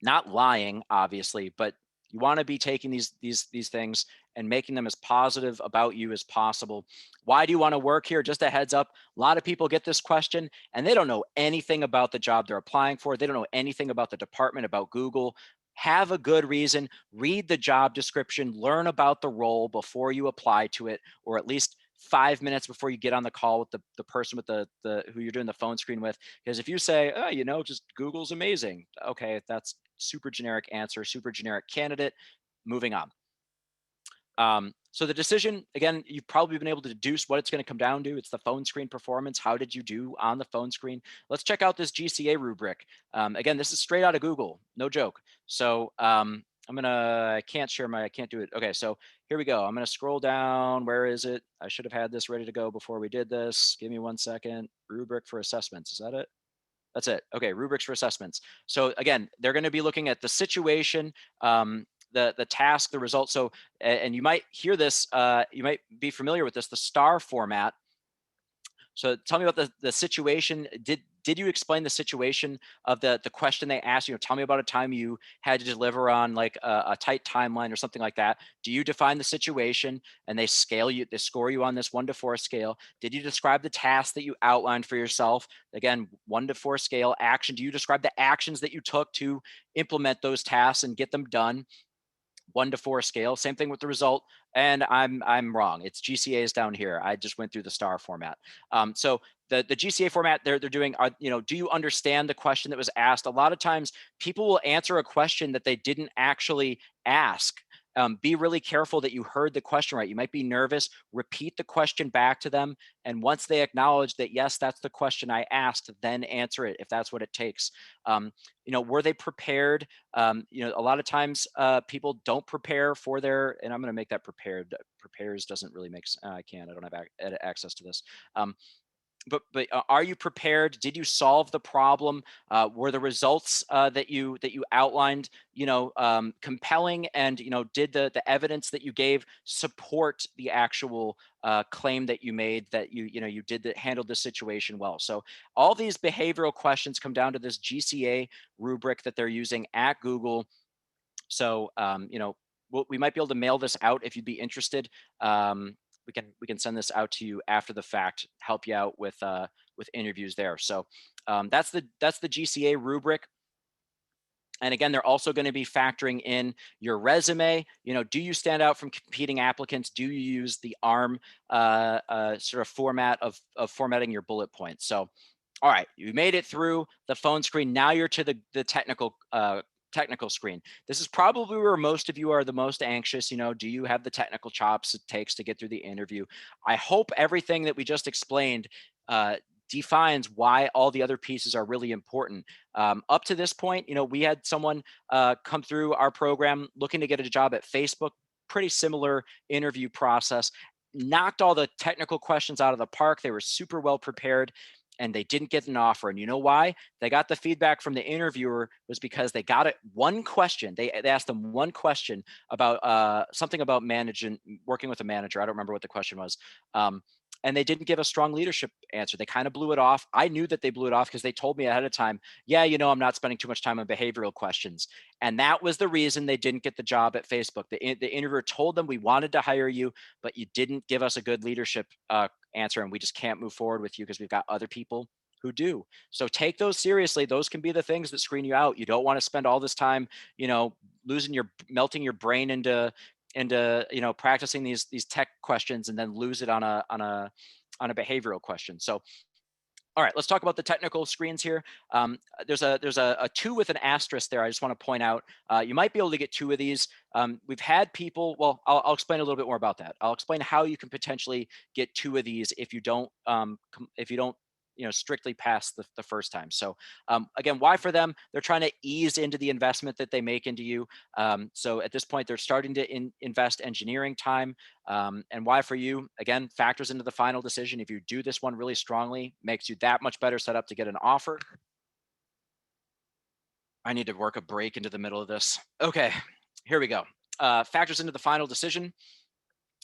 Not lying, obviously, but you want to be taking these things and making them as positive about you as possible. Why do you want to work here? Just a heads up, a lot of people get this question and they don't know anything about the job they're applying for. They don't know anything about the department, about Google. Have a good reason, read the job description, learn about the role before you apply to it, or at least 5 minutes before you get on the call with the person with the who you're doing the phone screen with. Because if you say, oh, just Google's amazing, okay, that's super generic answer, super generic candidate. Moving on. So the decision, again, you've probably been able to deduce what it's going to come down to. It's the phone screen performance. How did you do on the phone screen? Let's check out this GCA rubric. Again, this is straight out of Google, no joke. So I can't do it. Okay, so here we go. I'm going to scroll down. Where is it? I should have had this ready to go before we did this. Give me 1 second. Rubric for assessments. Is that it? That's it. Okay, rubrics for assessments. So again, they're going to be looking at the situation, the task, the result. So, and you might hear this, you might be familiar with this, the star format. So tell me about the situation. Did you explain the situation of the question they asked? Tell me about a time you had to deliver on like a tight timeline or something like that. Do you define the situation and they score you on this 1 to 4 scale? Did you describe the task that you outlined for yourself? Again, 1 to 4 scale. Action. Do you describe the actions that you took to implement those tasks and get them done? 1 to 4 scale. Same thing with the result. And I'm wrong. It's GCA's down here. I just went through the star format. So the GCA format they're doing are, do you understand the question that was asked? A lot of times people will answer a question that they didn't actually ask. Be really careful that you heard the question right. You might be nervous. Repeat the question back to them. And once they acknowledge that, yes, that's the question I asked, then answer it if that's what it takes. Were they prepared? A lot of times people don't prepare for their, and I'm going to make that prepared. Prepares doesn't really make sense. I can't, I don't have access to this. Um, but are you prepared? Did you solve the problem? Were the results that you outlined, compelling? And did the evidence that you gave support the actual claim that you made, that you did handled the situation well? So all these behavioral questions come down to this GCA rubric that they're using at Google. So we might be able to mail this out if you'd be interested. We can send this out to you after the fact, help you out with interviews there. So that's the GCA rubric. And again, they're also going to be factoring in your resume. Do you stand out from competing applicants? Do you use the ARM sort of format of formatting your bullet points? So, all right, you made it through the phone screen. Now you're to the technical screen. This is probably where most of you are the most anxious. Do you have the technical chops it takes to get through the interview? I hope everything that we just explained defines why all the other pieces are really important. Up to this point, we had someone come through our program looking to get a job at Facebook. Pretty similar interview process. Knocked all the technical questions out of the park. They were super well prepared, and they didn't get an offer. And you know why? They got the feedback from the interviewer was because they got it one question. They asked them one question about something about managing, working with a manager. I don't remember what the question was. And they didn't give a strong leadership answer. They kind of blew it off. I knew that they blew it off because they told me ahead of time, yeah, I'm not spending too much time on behavioral questions. And that was the reason they didn't get the job at Facebook. The interviewer told them, we wanted to hire you, but you didn't give us a good leadership answer, and we just can't move forward with you because we've got other people who do. So take those seriously. Those can be the things that screen you out. You don't want to spend all this time, melting your brain into practicing these tech questions and then lose it on a behavioral question. So all right, let's talk about the technical screens here. There's a 2 with an asterisk there. I just want to point out, you might be able to get 2 of these. We've had people, well, I'll explain a little bit more about that. I'll explain how you can potentially get 2 of these if you don't strictly pass the first time. So again, why for them? They're trying to ease into the investment that they make into you. So at this point, they're starting to invest engineering time. And why for you? Again, factors into the final decision. If you do this one really strongly, makes you that much better set up to get an offer. I need to work a break into the middle of this. Okay, here we go. Factors into the final decision.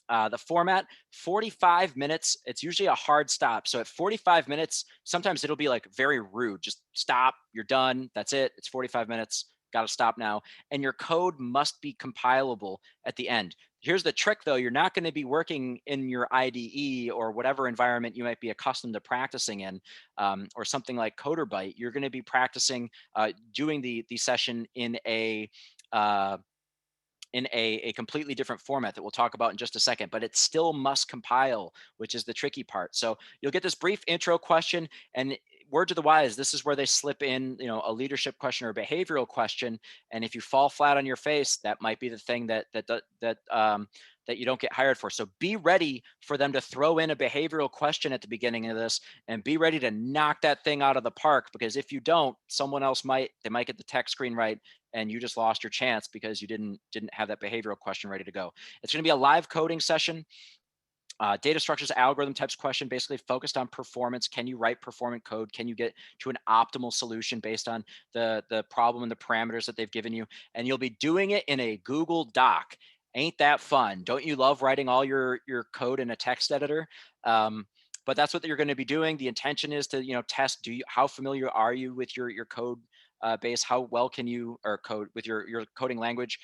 The format, 45 minutes. It's usually a hard stop. So at 45 minutes, sometimes it'll be like very rude. Just stop, you're done. That's it. It's 45 minutes. Got to stop now. And your code must be compilable at the end. Here's the trick though. You're not going to be working in your IDE or whatever environment you might be accustomed to practicing in, or something like Coderbyte. You're going to be practicing doing the session uh, in a completely different format that we'll talk about in just a second, but it still must compile, which is the tricky part. So you'll get this brief intro question, and word to the wise, this is where they slip in, a leadership question or a behavioral question. And if you fall flat on your face, that might be the thing that you don't get hired for. So be ready for them to throw in a behavioral question at the beginning of this, and be ready to knock that thing out of the park. Because if you don't, someone else might get the tech screen right, and you just lost your chance because you didn't have that behavioral question ready to go. It's going to be a live coding session. Data structures, algorithm types question, basically focused on performance. Can you write performant code? Can you get to an optimal solution based on the problem and the parameters that they've given you? And you'll be doing it in a Google Doc. Ain't that fun? Don't you love writing all your code in a text editor? But that's what you're going to be doing. The intention is to test. How familiar are you with your code base? How well can you code with your coding language?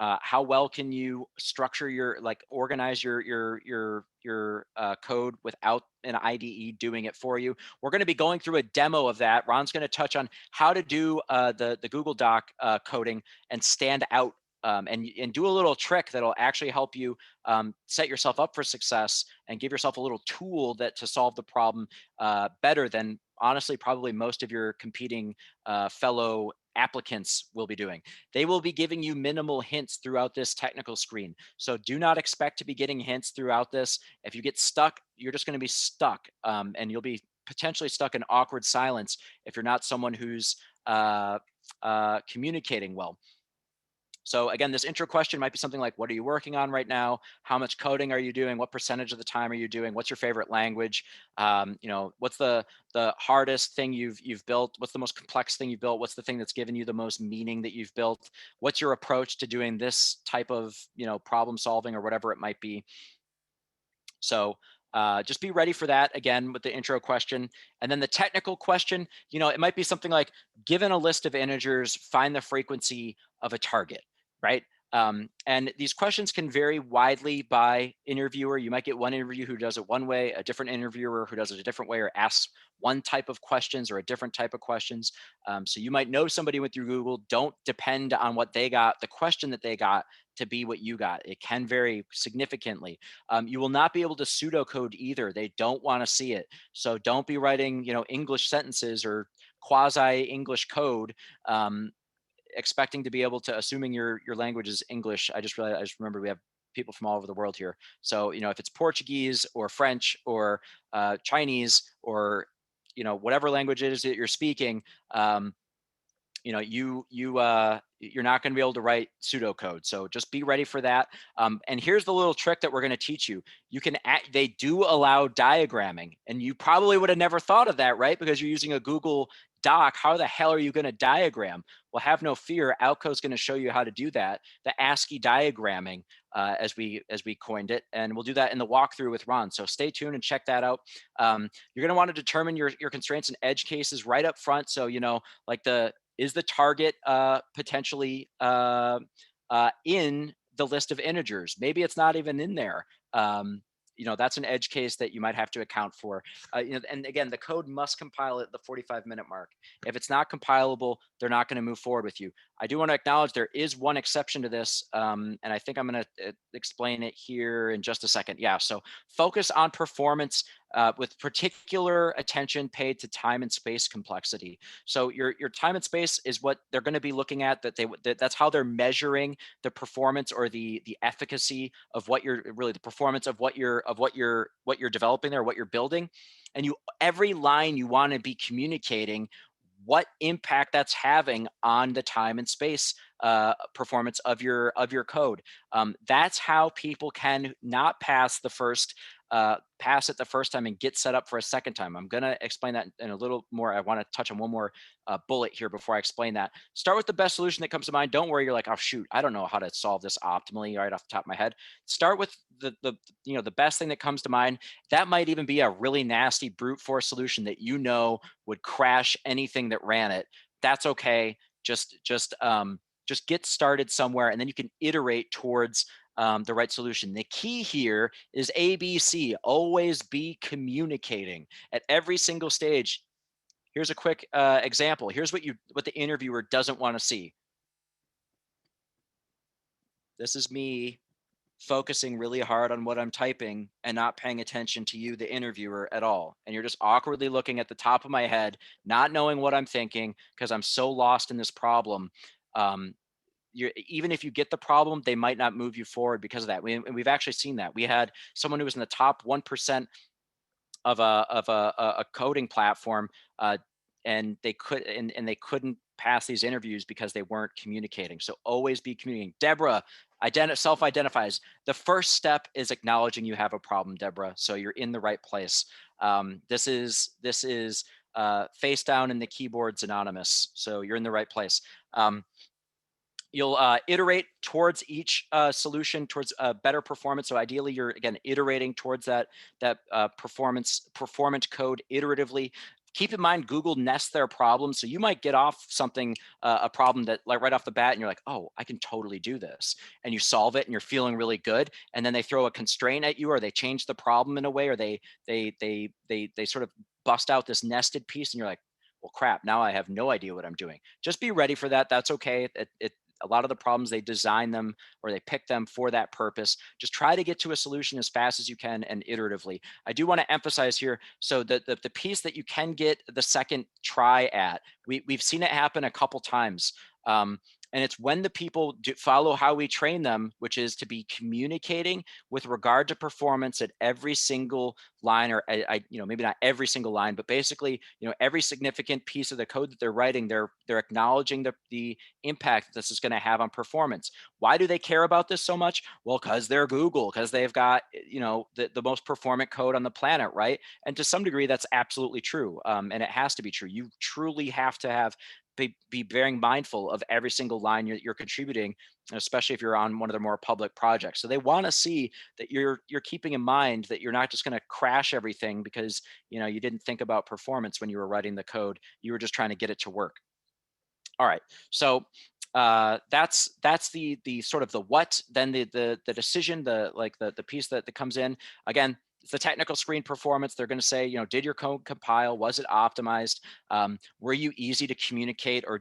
How well can you structure organize your code without an IDE doing it for you? We're going to be going through a demo of that. Ron's going to touch on how to do the Google Doc coding and stand out, and do a little trick that'll actually help you set yourself up for success and give yourself a little tool to solve the problem better than honestly probably most of your competing fellow applicants will be doing. They will be giving you minimal hints throughout this technical screen. So do not expect to be getting hints throughout this. If you get stuck, you're just going to be stuck, and you'll be potentially stuck in awkward silence if you're not someone who's communicating well. So again, this intro question might be something like, what are you working on right now? How much coding are you doing? What percentage of the time are you doing? What's your favorite language? What's the hardest thing you've built? What's the most complex thing you've built? What's the thing that's given you the most meaning that you've built? What's your approach to doing this type of problem solving or whatever it might be? So just be ready for that again with the intro question. And then the technical question, it might be something like, given a list of integers, find the frequency of a target, right? And these questions can vary widely by interviewer. You might get one interviewer who does it one way, a different interviewer who does it a different way, or asks one type of questions or a different type of questions. So you might know somebody with your Google. Don't depend on what they got, the question that they got, to be what you got. It can vary significantly. You will not be able to pseudocode either. They don't want to see it. So don't be writing, English sentences or quasi English code, expecting to be able to, assuming your language is English. I just remember we have people from all over the world here. So, if it's Portuguese or French or Chinese or, whatever language it is that you're speaking, you're not going to be able to write pseudocode. So just be ready for that. And here's the little trick that we're going to teach you. They do allow diagramming, and you probably would have never thought of that, right? Because you're using a Google Doc. How the hell are you going to diagram? Well, have no fear. Outco is going to show you how to do that. The ASCII diagramming, as we coined it, and we'll do that in the walkthrough with Ron. So stay tuned and check that out. You're going to want to determine your constraints and edge cases right up front. So like is the target potentially in the list of integers? Maybe it's not even in there. That's an edge case that you might have to account for. And again, the code must compile at the 45-minute mark. If it's not compilable, they're not going to move forward with you. I do want to acknowledge there is one exception to this, and I think I'm going to explain it here in just a second. Yeah, so focus on performance with particular attention paid to time and space complexity. So your time and space is what they're going to be looking at. That's how they're measuring the performance or the efficacy of what you're really, the performance of what you're developing there, what you're building. And every line you want to be communicating what impact that's having on the time and space performance of your code. That's how people can not pass it the first time and get set up for a second time. I'm going to explain that in a little more. I want to touch on one more bullet here before I explain that. Start with the best solution that comes to mind. Don't worry, you're like, oh shoot, I don't know how to solve this optimally right off the top of my head. Start with the best thing that comes to mind. That might even be a really nasty brute force solution that would crash anything that ran it. That's okay. Just get started somewhere, and then you can iterate towards the right solution. The key here is ABC. Always be communicating at every single stage. Here's a quick example. Here's what the interviewer doesn't want to see. This is me focusing really hard on what I'm typing and not paying attention to you, the interviewer, at all. And you're just awkwardly looking at the top of my head, not knowing what I'm thinking because I'm so lost in this problem. Even if you get the problem, they might not move you forward because of that. We've actually seen that. We had someone who was in the top 1% of a coding platform, and they couldn't pass these interviews because they weren't communicating. So always be communicating. Deborah self-identifies. The first step is acknowledging you have a problem, Deborah. So you're in the right place. This is face down in the keyboard's anonymous. So you're in the right place. You'll iterate towards each solution, towards better performance. So ideally, you're again iterating towards that performant code iteratively. Keep in mind, Google nests their problems, so you might get off something, a problem that like right off the bat, and you're like, oh, I can totally do this, and you solve it, and you're feeling really good. And then they throw a constraint at you, or they change the problem in a way, or they sort of bust out this nested piece, and you're like, well, crap, now I have no idea what I'm doing. Just be ready for that. That's okay. A lot of the problems, they design them or they pick them for that purpose. Just try to get to a solution as fast as you can and iteratively. I do want to emphasize here, so the piece that you can get the second try at, we've seen it happen a couple times. And it's when the people follow how we train them, which is to be communicating with regard to performance at every single line, or maybe not every single line, but basically, every significant piece of the code that they're writing, they're acknowledging the impact that this is going to have on performance. Why do they care about this so much? Well, because they're Google, because they've got, the most performant code on the planet, right? And to some degree, that's absolutely true. And it has to be true. You truly have to be very mindful of every single line you're contributing, especially if you're on one of their more public projects. So they want to see that you're keeping in mind that you're not just going to crash everything because you didn't think about performance when you were writing the code. You were just trying to get it to work. All right, so that's the sort of the what, then the decision, the piece that comes in. Again, it's the technical screen performance. They're going to say, did your code compile? Was it optimized? Were you easy to communicate, or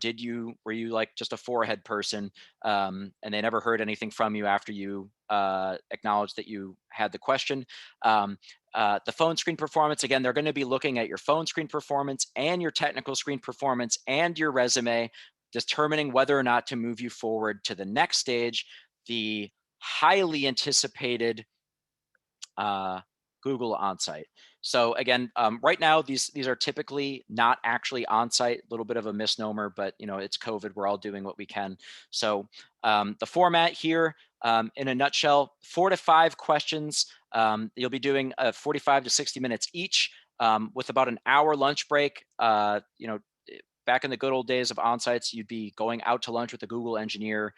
were you like just a forehead person, and they never heard anything from you after you acknowledged that you had the question? The phone screen performance, again, they're going to be looking at your phone screen performance and your technical screen performance and your resume, determining whether or not to move you forward to the next stage, the highly anticipated Google Onsite. So again, right now, these are typically not actually onsite. A little bit of a misnomer, but it's COVID. We're all doing what we can. So the format here, in a nutshell, 4 to 5 questions. You'll be doing 45 to 60 minutes each, with about an hour lunch break. Back in the good old days of onsites, you'd be going out to lunch with a Google engineer.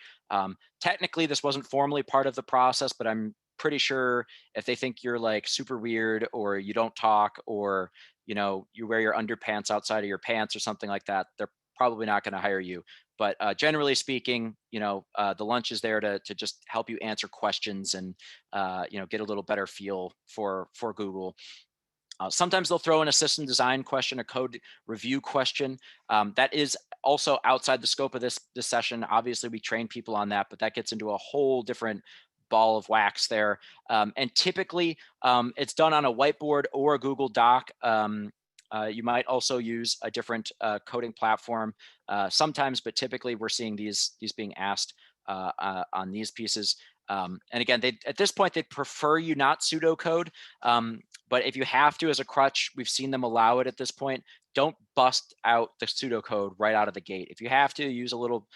Technically, this wasn't formally part of the process, but I'm pretty sure if they think you're like super weird, or you don't talk, or you wear your underpants outside of your pants or something like that, they're probably not going to hire you. But generally speaking, the lunch is there to just help you answer questions and get a little better feel for Google. Sometimes they'll throw in a system design question, a code review question. That is also outside the scope of this session. Obviously, we train people on that, but that gets into a whole different ball of wax there. And typically, it's done on a whiteboard or a Google Doc. You might also use a different coding platform sometimes, but typically we're seeing these being asked on these pieces. And again, at this point, they'd prefer you not pseudocode. But if you have to as a crutch, we've seen them allow it at this point. Don't bust out the pseudocode right out of the gate. If you have to use a little,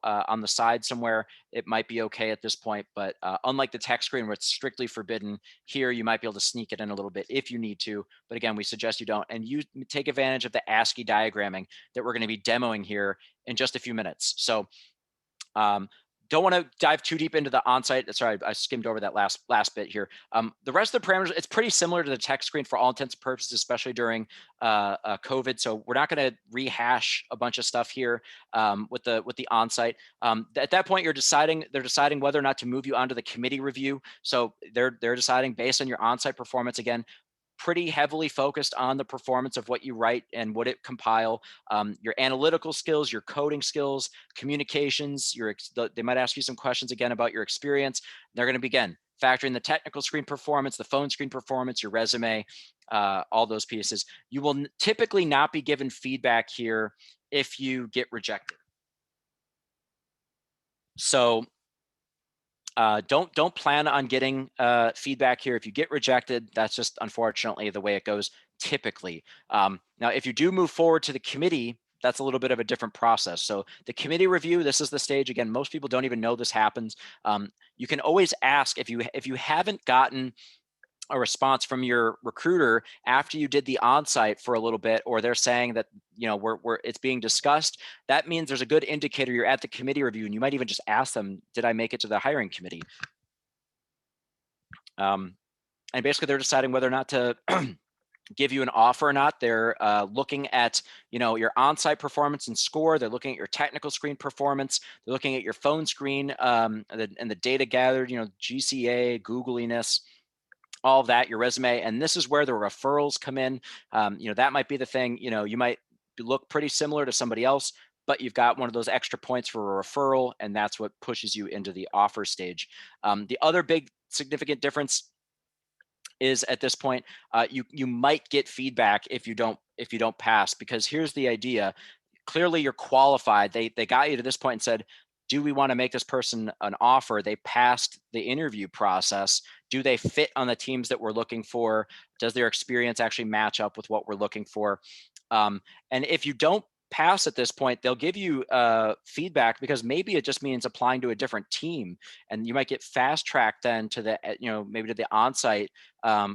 on the side somewhere, it might be okay at this point. But unlike the text screen where it's strictly forbidden, here you might be able to sneak it in a little bit if you need to. But again, we suggest you don't. And you take advantage of the ASCII diagramming that we're going to be demoing here in just a few minutes. So don't want to dive too deep into the onsite. Sorry, I skimmed over that last bit here. The rest of the parameters, it's pretty similar to the text screen for all intents and purposes, especially during COVID. So we're not going to rehash a bunch of stuff here with the onsite. At that point, they're deciding whether or not to move you onto the committee review. So they're deciding based on your onsite performance. Again, pretty heavily focused on the performance of what you write and what it compile, your analytical skills, your coding skills, communications. They might ask you some questions again about your experience. They're going to begin factoring the technical screen performance, the phone screen performance, your resume, all those pieces. You will typically not be given feedback here if you get rejected. So don't plan on getting feedback here. If you get rejected, that's just unfortunately the way it goes typically. Now, if you do move forward to the committee, that's a little bit of a different process. So the committee review, this is the stage. Again, most people don't even know this happens. You can always ask if you haven't gotten a response from your recruiter after you did the onsite for a little bit, or they're saying that it's being discussed, that means there's a good indicator you're at the committee review, and you might even just ask them, did I make it to the hiring committee? And basically they're deciding whether or not to give you an offer or not. They're looking at your onsite performance and score. They're looking at your technical screen performance. They're looking at your phone screen and the data gathered, GCA, Googliness, all of that, your resume. And this is where the referrals come in. That might be the thing. You might look pretty similar to somebody else, but you've got one of those extra points for a referral, and that's what pushes you into the offer stage. The other big significant difference is at this point, you might get feedback if you don't pass, because here's the idea. Clearly you're qualified. They got you to this point and said, do we want to make this person an offer? They passed the interview process. Do they fit on the teams that we're looking for? Does their experience actually match up with what we're looking for? And if you don't pass at this point, they'll give you feedback, because maybe it just means applying to a different team, and you might get fast tracked then to the maybe to the onsite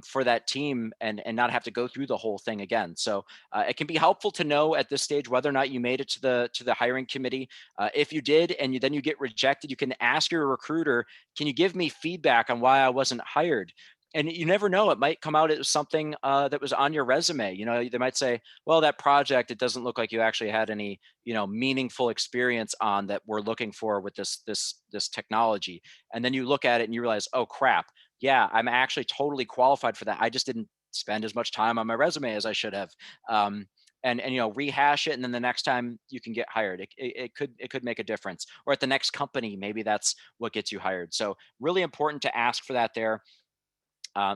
for that team, and not have to go through the whole thing again. So it can be helpful to know at this stage whether or not you made it to the hiring committee. If you did, and then you get rejected, you can ask your recruiter, can you give me feedback on why I wasn't hired? And you never know, it might come out as something that was on your resume. They might say, well, that project, it doesn't look like you actually had any meaningful experience on that we're looking for with this technology. And then you look at it and you realize, oh crap, yeah, I'm actually totally qualified for that. I just didn't spend as much time on my resume as I should have. And rehash it, and then the next time you can get hired. It could make a difference. Or at the next company, maybe that's what gets you hired. So really important to ask for that there.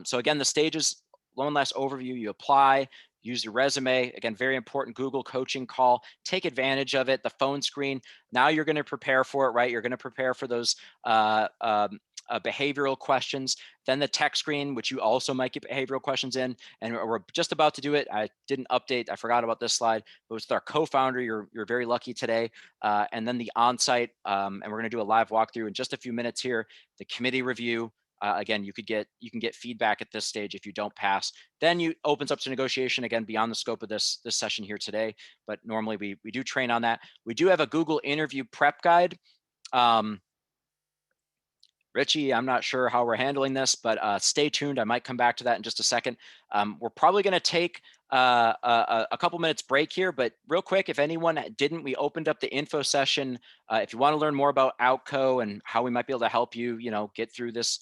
So again, the stages, one last overview. You apply, use your resume. Again, very important Google coaching call. Take advantage of it. The phone screen. Now you're going to prepare for it, right? You're going to prepare for those behavioral questions. Then the tech screen, which you also might get behavioral questions in. And we're just about to do it. I didn't update. I forgot about this slide. It was with our co-founder. You're very lucky today. And then the on-site. And we're going to do a live walkthrough in just a few minutes here. The committee review. Again, you can get feedback at this stage if you don't pass. Then you opens up to negotiation, again, beyond the scope of this session here today. But normally we do train on that. We do have a Google interview prep guide. Richie, I'm not sure how we're handling this, but stay tuned. I might come back to that in just a second. We're probably going to take a couple minutes break here, but real quick, if anyone didn't, we opened up the info session. If you want to learn more about Outco and how we might be able to help you, get through this,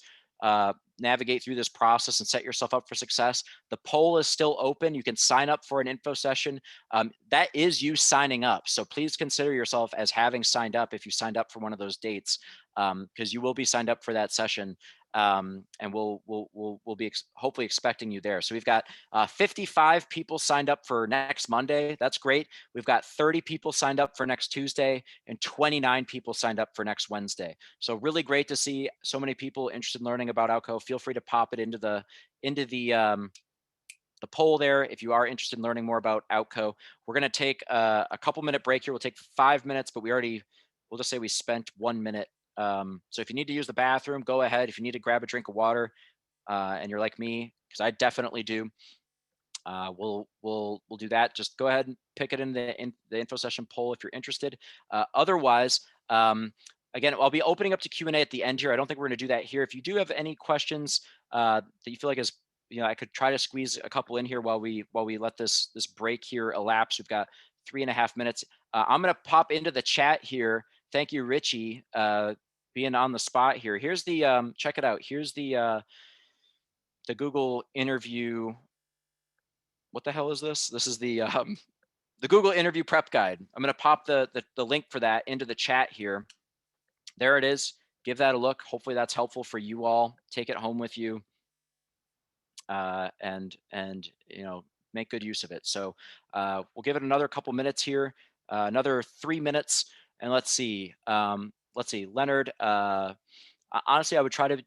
navigate through this process and set yourself up for success, the poll is still open. You can sign up for an info session. That is you signing up. So please consider yourself as having signed up if you signed up for one of those dates, because you will be signed up for that session. And we'll be hopefully expecting you there. So we've got 55 people signed up for next Monday. That's great. We've got 30 people signed up for next Tuesday and 29 people signed up for next Wednesday. So really great to see so many people interested in learning about Outco. Feel free to pop it into the poll there if you are interested in learning more about Outco. We're going to take a couple minute break here. We'll take 5 minutes, but we'll just say we spent 1 minute. So if you need to use the bathroom, go ahead. If you need to grab a drink of water, and you're like me, because I definitely do, we'll do that. Just go ahead and pick it in the info session poll if you're interested. Otherwise, again, I'll be opening up to Q&A at the end here. I don't think we're going to do that here. If you do have any questions that you feel like I could try to squeeze a couple in here while we let this break here elapse. We've got 3.5 minutes. I'm going to pop into the chat here. Thank you, Richie, being on the spot here. Here's the check it out. Here's the Google interview. What the hell is this? This is the Google interview prep guide. I'm going to pop the link for that into the chat here. There it is. Give that a look. Hopefully that's helpful for you all. Take it home with you, and make good use of it. So we'll give it another couple minutes here, another 3 minutes, and let's see. Leonard. Honestly, I would try to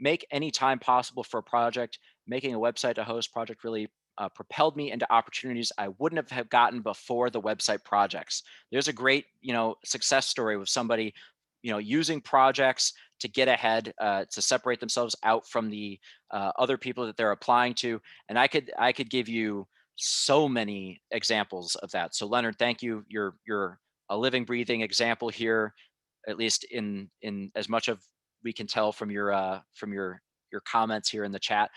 make any time possible for a project. Making a website to host project really propelled me into opportunities I wouldn't have gotten before the website projects. There's a great, success story with somebody, using projects to get ahead, to separate themselves out from the other people that they're applying to. And I could give you so many examples of that. So Leonard, thank you. You're a living, breathing example here, at least in as much of we can tell from your comments here in the chat.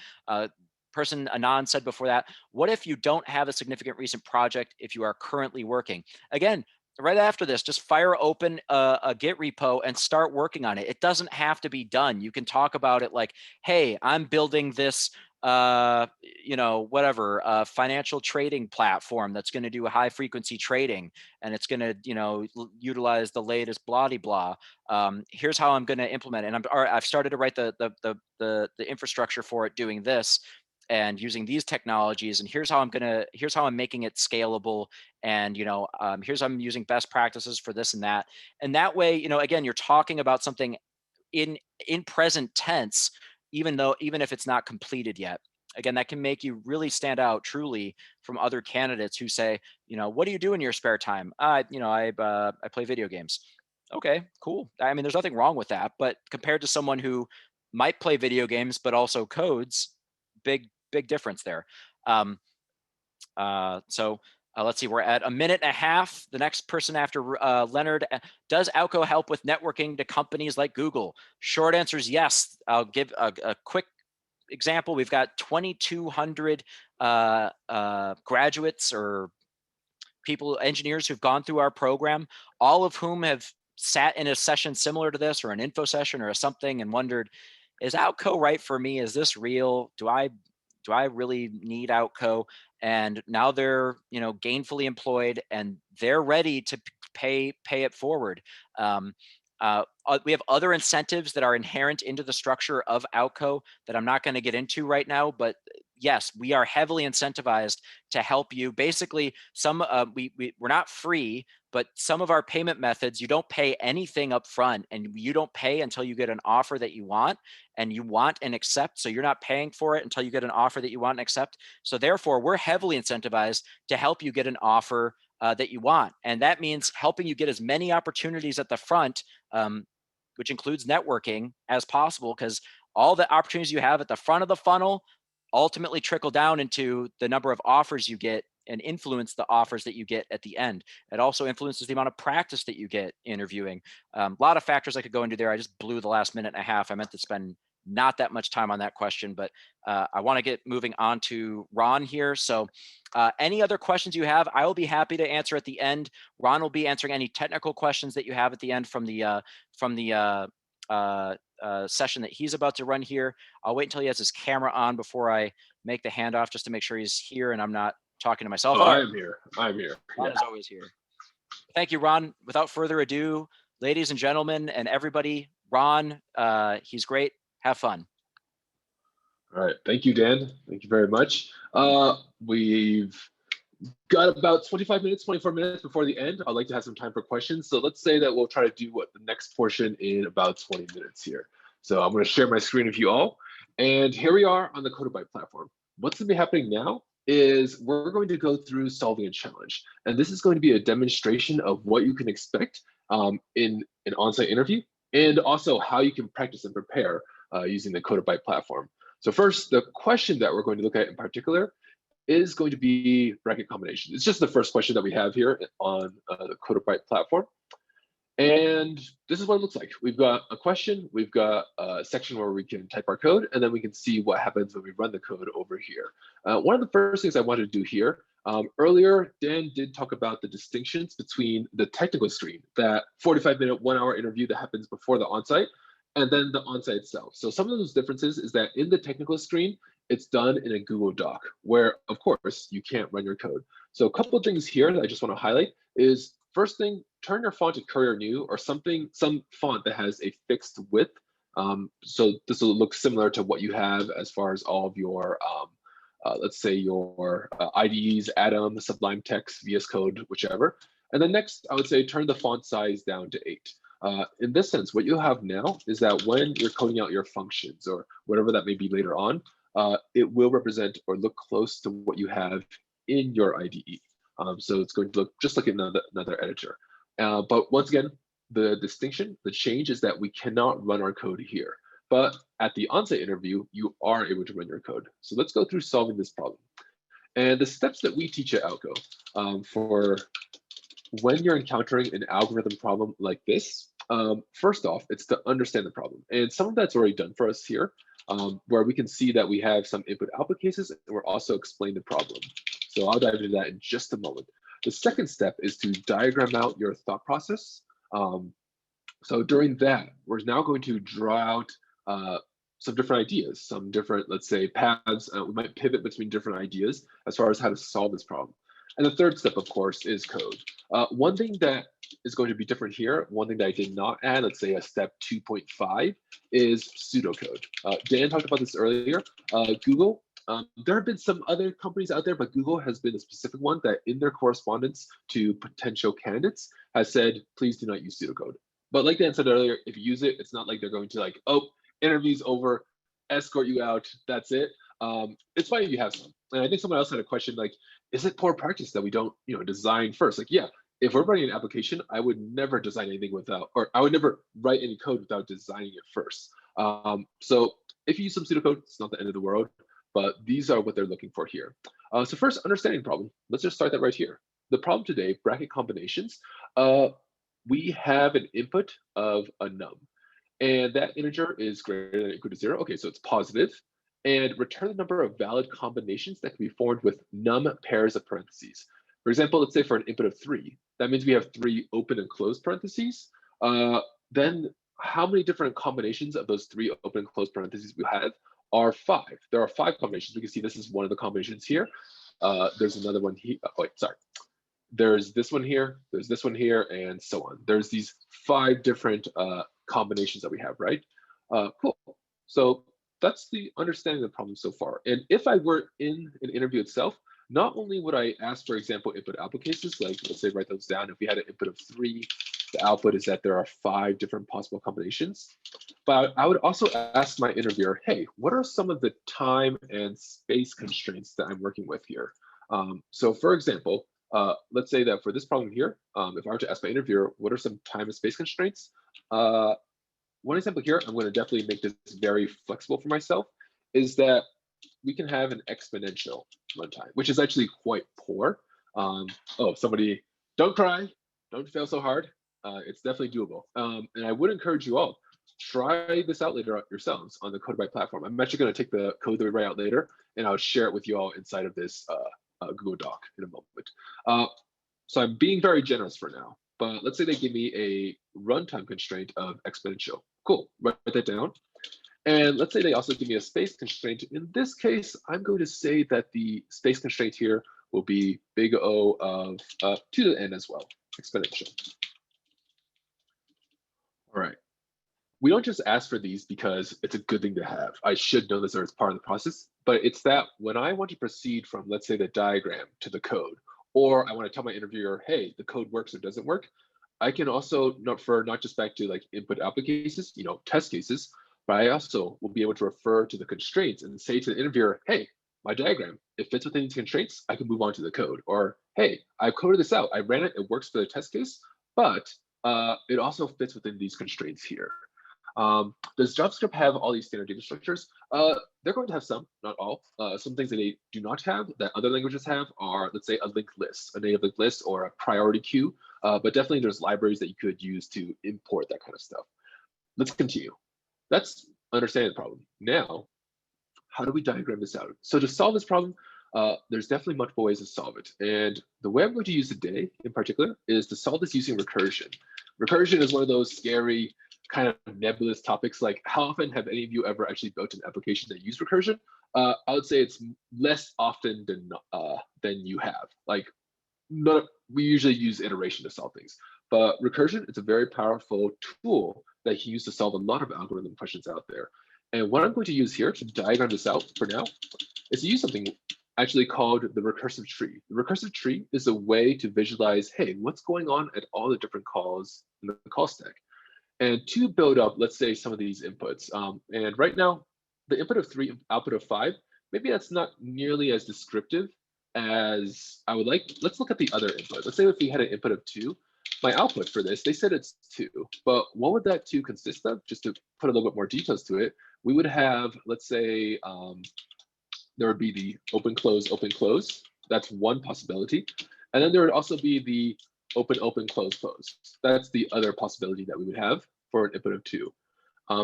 Person Anand said before that, what if you don't have a significant recent project if you are currently working? Again, right after this, just fire open a Git repo and start working on it. It doesn't have to be done. You can talk about it like, hey, I'm building this you know, whatever, financial trading platform that's going to do high frequency trading, and it's going to, you know, utilize the latest blah de blah. Here's how I'm going to implement it. And I've started to write the infrastructure for it doing this and using these technologies. And here's how I'm making it scalable. And, you know, here's how I'm using best practices for this and that. And that way, you know, again, you're talking about something in present tense, even if it's not completed yet. Again, that can make you really stand out truly from other candidates who say, you know, what do you do in your spare time? You know, I play video games. Okay, cool. I mean, there's nothing wrong with that, but compared to someone who might play video games but also codes, big difference there. um, let's see, we're at a minute and a half. The next person after Leonard, does Outco help with networking to companies like Google? Short answer is yes. I'll give a quick example. We've got 2,200 graduates or people, engineers who've gone through our program, all of whom have sat in a session similar to this or an info session or something and wondered, is Outco right for me? Is this real? Do I really need Outco? And now they're, you know, gainfully employed and they're ready to pay it forward. We have other incentives that are inherent into the structure of Outco that I'm not going to get into right now, but yes, we are heavily incentivized to help you. Basically, we're not free, but some of our payment methods, you don't pay anything up front, and you don't pay until you get an offer that you want and accept. So you're not paying for it until you get an offer that you want and accept. So therefore, we're heavily incentivized to help you get an offer that you want. And that means helping you get as many opportunities at the front, which includes networking, as possible, because all the opportunities you have at the front of the funnel ultimately trickle down into the number of offers you get and influence the offers that you get at the end. It also influences the amount of practice that you get interviewing. A lot of factors I could go into there. I just blew the last minute and a half. I meant to spend not that much time on that question, but I want to get moving on to Ron here. So any other questions you have, I will be happy to answer at the end. Ron will be answering any technical questions that you have at the end from the session that he's about to run here. I'll wait until he has his camera on before I make the handoff, just to make sure he's here and I'm not talking to myself.
Oh, I'm here. I'm here.
Ron is always here. Thank you, Ron. Without further ado, ladies and gentlemen, and everybody, Ron, he's great. Have fun.
All right. Thank you, Dan. Thank you very much. We've got about 25 minutes, 24 minutes before the end. I'd like to have some time for questions. So let's say that we'll try to do the next portion in about 20 minutes here. So I'm going to share my screen with you all. And here we are on the Coderbyte platform. What's going to be happening now is we're going to go through solving a challenge. And this is going to be a demonstration of what you can expect in an on-site interview, and also how you can practice and prepare using the Coderbyte platform. So first, the question that we're going to look at in particular is going to be bracket combination. It's just the first question that we have here on the Coderbyte platform. And this is what it looks like. We've got a question, we've got a section where we can type our code, and then we can see what happens when we run the code over here. One of the first things I wanted to do here, earlier, Dan did talk about the distinctions between the technical screen, that 45-minute, 1-hour interview that happens before the onsite, and then the onsite itself. So some of those differences is that in the technical screen, it's done in a Google Doc, where, of course, you can't run your code. So a couple of things here that I just want to highlight is, first thing, turn your font to Courier New or some font that has a fixed width. So this will look similar to what you have as far as all of your, let's say your IDEs, Atom, Sublime Text, VS Code, whichever. And then next, I would say turn the font size down to 8. In this sense, what you have now is that when you're coding out your functions or whatever that may be later on, it will represent or look close to what you have in your IDE. So it's going to look just like another editor. But once again, the distinction, the change is that we cannot run our code here. But at the onsite interview, you are able to run your code. So let's go through solving this problem. And the steps that we teach at Outco for when you're encountering an algorithm problem like this, first off, it's to understand the problem. And some of that's already done for us here, where we can see that we have some input-output cases, and we're also explaining the problem. So I'll dive into that in just a moment. The second step is to diagram out your thought process. So during that, we're now going to draw out some different ideas, some different, let's say, paths. We might pivot between different ideas as far as how to solve this problem. And the third step, of course, is code. One thing that is going to be different here, one thing that I did not add, let's say a step 2.5, is pseudocode. Dan talked about this earlier. Google, there have been some other companies out there, but Google has been a specific one that in their correspondence to potential candidates has said, please do not use pseudocode. But like Dan said earlier, if you use it, it's not like they're going to like, oh, interview's over, escort you out, that's it. It's fine if you have some. And I think someone else had a question like, is it poor practice that we don't, design first? Like, yeah, if we're writing an application, I would never design anything without, or I would never write any code without designing it first. So if you use some pseudocode, it's not the end of the world, but these are what they're looking for here. So first, understanding the problem. Let's just start that right here. The problem today, bracket combinations, we have an input of a num, and that integer is greater than or equal to 0. Okay, so it's positive. And return the number of valid combinations that can be formed with num pairs of parentheses. For example, let's say for an input of 3, that means we have 3 open and closed parentheses. Then how many different combinations of those 3 open and closed parentheses we have are 5. There are 5 combinations. We can see this is one of the combinations here. There's another one here. Oh, wait, sorry. There's this one here, there's this one here, and so on. There's these 5 different combinations that we have, right? Cool. So that's the understanding of the problem so far. And if I were in an interview itself, not only would I ask, for example, input output cases, like let's say write those down. If we had an input of 3, the output is that there are 5 different possible combinations. But I would also ask my interviewer, hey, what are some of the time and space constraints that I'm working with here? So for example, let's say that for this problem here, if I were to ask my interviewer, what are some time and space constraints? One example here, I'm going to definitely make this very flexible for myself, is that we can have an exponential runtime, which is actually quite poor. Oh, somebody, don't cry, don't fail so hard. It's definitely doable. And I would encourage you all, try this out later yourselves on the Coderbyte platform. I'm actually going to take the code that we write out later, and I'll share it with you all inside of this Google Doc in a moment. So I'm being very generous for now, but let's say they give me a runtime constraint of exponential. Cool, write that down. And let's say they also give me a space constraint. In this case, I'm going to say that the space constraint here will be big O of 2 to the n as well, exponential. All right. We don't just ask for these because it's a good thing to have. I should know this or it's part of the process, but it's that when I want to proceed from, let's say, the diagram to the code, or I want to tell my interviewer, hey, the code works or doesn't work, I can also refer not just back to like input output cases, test cases, but I also will be able to refer to the constraints and say to the interviewer, hey, my diagram, it fits within these constraints, I can move on to the code. Or, hey, I coded this out, I ran it, it works for the test case, but it also fits within these constraints here. Does JavaScript have all these standard data structures? They're going to have some, not all. Some things that they do not have that other languages have are, let's say, a linked list, a native linked list, or a priority queue. But definitely there's libraries that you could use to import that kind of stuff. Let's continue. That's understanding the problem. Now, how do we diagram this out? So to solve this problem, there's definitely multiple ways to solve it. And the way I'm going to use today in particular is to solve this using recursion. Recursion is one of those scary, kind of nebulous topics. Like, how often have any of you ever actually built an application that used recursion? I would say it's less often than you have. Like, we usually use iteration to solve things, but recursion, it's a very powerful tool that you can use to solve a lot of algorithm questions out there. And what I'm going to use here to diagram this out for now is to use something actually called the recursive tree. The recursive tree is a way to visualize, hey, what's going on at all the different calls in the call stack. And to build up, let's say, some of these inputs. And right now, the input of 3, output of 5, maybe that's not nearly as descriptive as I would like. Let's look at the other input. Let's say if we had an input of 2, my output for this, they said it's 2, but what would that 2 consist of? Just to put a little bit more details to it, we would have, let's say, there would be the open, close. That's one possibility. And then there would also be the open, close. That's the other possibility that we would have for an input of 2.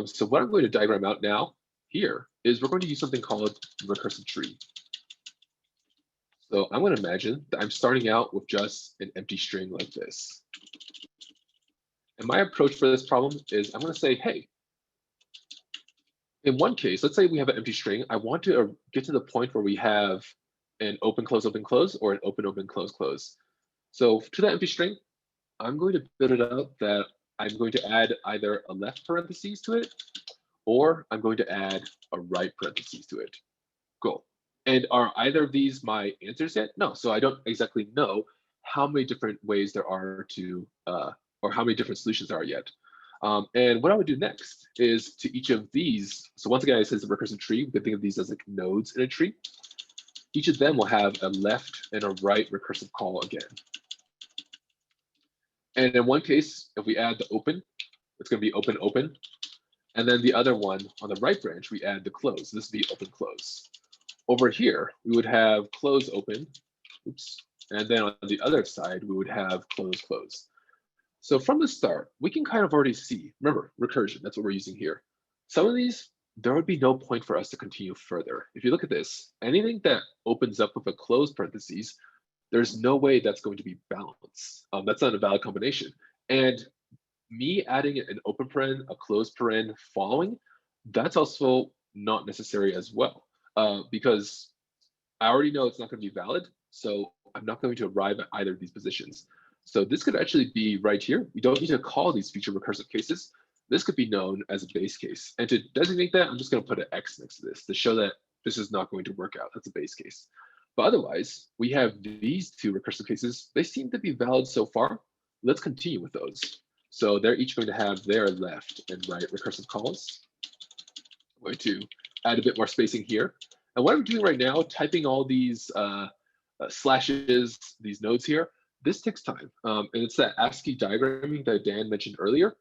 So what I'm going to diagram out now here is we're going to use something called recursive tree. So I'm going to imagine that I'm starting out with just an empty string like this. And my approach for this problem is I'm going to say, hey, In one case, let's say we have an empty string. I want to get to the point where we have an open, close, or an open, close, close. So to that empty string, I'm going to build it up that I'm going to add either a left parentheses to it, or I'm going to add a right parentheses to it. Cool. And are either of these my answers yet? No, so I don't exactly know how many different ways there are to, or how many different solutions there are yet. And what I would do next is to each of these. So once again, it says a recursive tree. We can think of these as like nodes in a tree. Each of them will have a left and a right recursive call again. And in one case, if we add the open, it's going to be open, open. And then the other one on the right branch, we add the close. This would be open, close. Over here, we would have close, open. Oops. And then on the other side, we would have close, close. So from the start, we can kind of already see, remember, recursion, that's what we're using here. Some of these, there would be no point for us to continue further. If you look at this, anything that opens up with a closed parentheses, there's no way that's going to be balanced. That's not a valid combination. And me adding an open paren, a closed paren following, that's also not necessary as well, because I already know it's not going to be valid. So I'm not going to arrive at either of these positions. So this could actually be right here. We don't need to call these feature recursive cases. This could be known as a base case. And to designate that, I'm just going to put an X next to this to show that this is not going to work out. That's a base case. But otherwise, we have these two recursive cases. They seem to be valid so far. Let's continue with those. So they're each going to have their left and right recursive calls. I'm going to add a bit more spacing here. And what I'm doing right now, typing all these slashes, these nodes here, this takes time. And it's that ASCII diagramming that Dan mentioned earlier.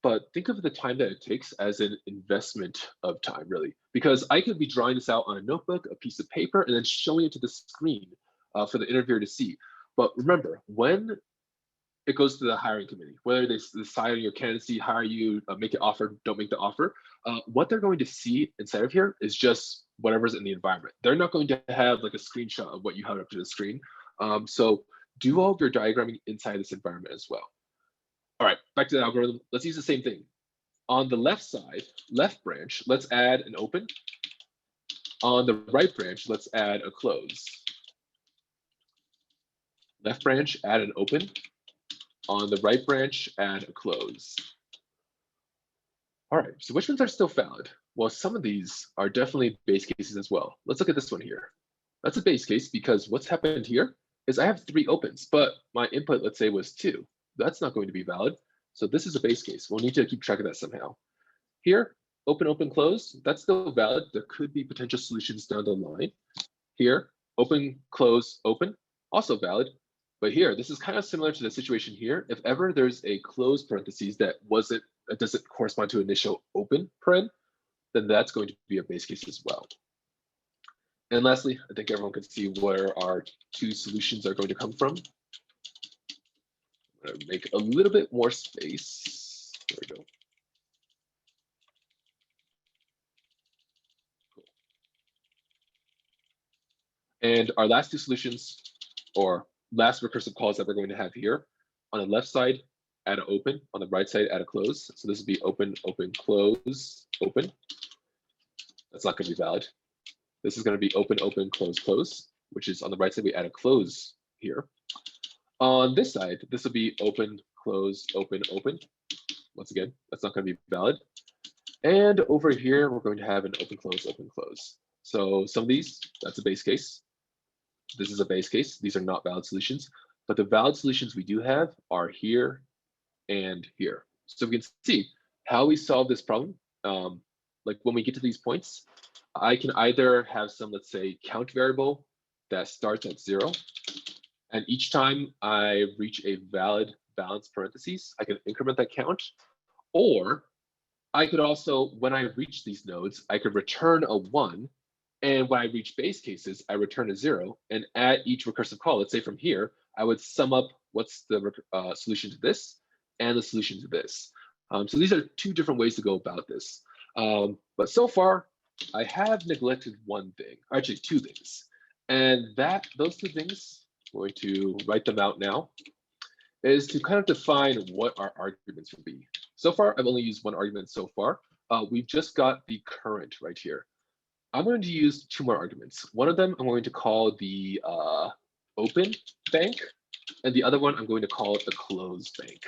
But think of the time that it takes as an investment of time, really, because I could be drawing this out on a notebook, a piece of paper, and then showing it to the screen for the interviewer to see. But remember, when it goes to the hiring committee, whether they decide on your candidacy, hire you, make an offer, don't make the offer, what they're going to see inside of here is just whatever's in the environment. They're not going to have like a screenshot of what you have up to the screen. So do all of your diagramming inside this environment as well. All right, back to the algorithm. Let's use the same thing. On the left side, left branch, let's add an open. On the right branch, let's add a close. Left branch, add an open. On the right branch, add a close. All right, so which ones are still valid? Well, some of these are definitely base cases as well. Let's look at this one here. That's a base case because what's happened here is I have 3 opens, but my input, let's say, was 2. That's not going to be valid. So this is a base case. We'll need to keep track of that somehow. Here, open, open, close, that's still valid. There could be potential solutions down the line. Here, open, close, open, also valid. But here, this is kind of similar to the situation here. If ever there's a closed parentheses that doesn't correspond to initial open paren, then that's going to be a base case as well. And lastly, I think everyone can see where our 2 solutions are going to come from. I'm going to make a little bit more space. There we go. Cool. And our last 2 solutions, or last recursive calls that we're going to have here, on the left side, add an open. On the right side, add a close. So this would be open, open, close, open. That's not going to be valid. This is going to be open, open, close, close, which is on the right side, we add a close here. On this side, this will be open, close, open, open. Once again, that's not going to be valid. And over here, we're going to have an open, close, open, close. So some of these, that's a base case. This is a base case. These are not valid solutions, but the valid solutions we do have are here and here. So we can see how we solve this problem. Like when we get to these points, I can either have some, let's say, count variable that starts at 0. And each time I reach a valid balance parentheses, I can increment that count. Or I could also, when I reach these nodes, I could return a 1. And when I reach base cases, I return a 0. And at each recursive call, let's say from here, I would sum up what's the solution to this and the solution to this. So these are 2 different ways to go about this. But so far, I have neglected one thing, actually 2 things. And those 2 things, I'm going to write them out now, is to kind of define what our arguments will be. So far, I've only used one argument so far, we've just got the current right here. I'm going to use two more arguments. One of them I'm going to call the open bank, and the other one I'm going to call it the close bank.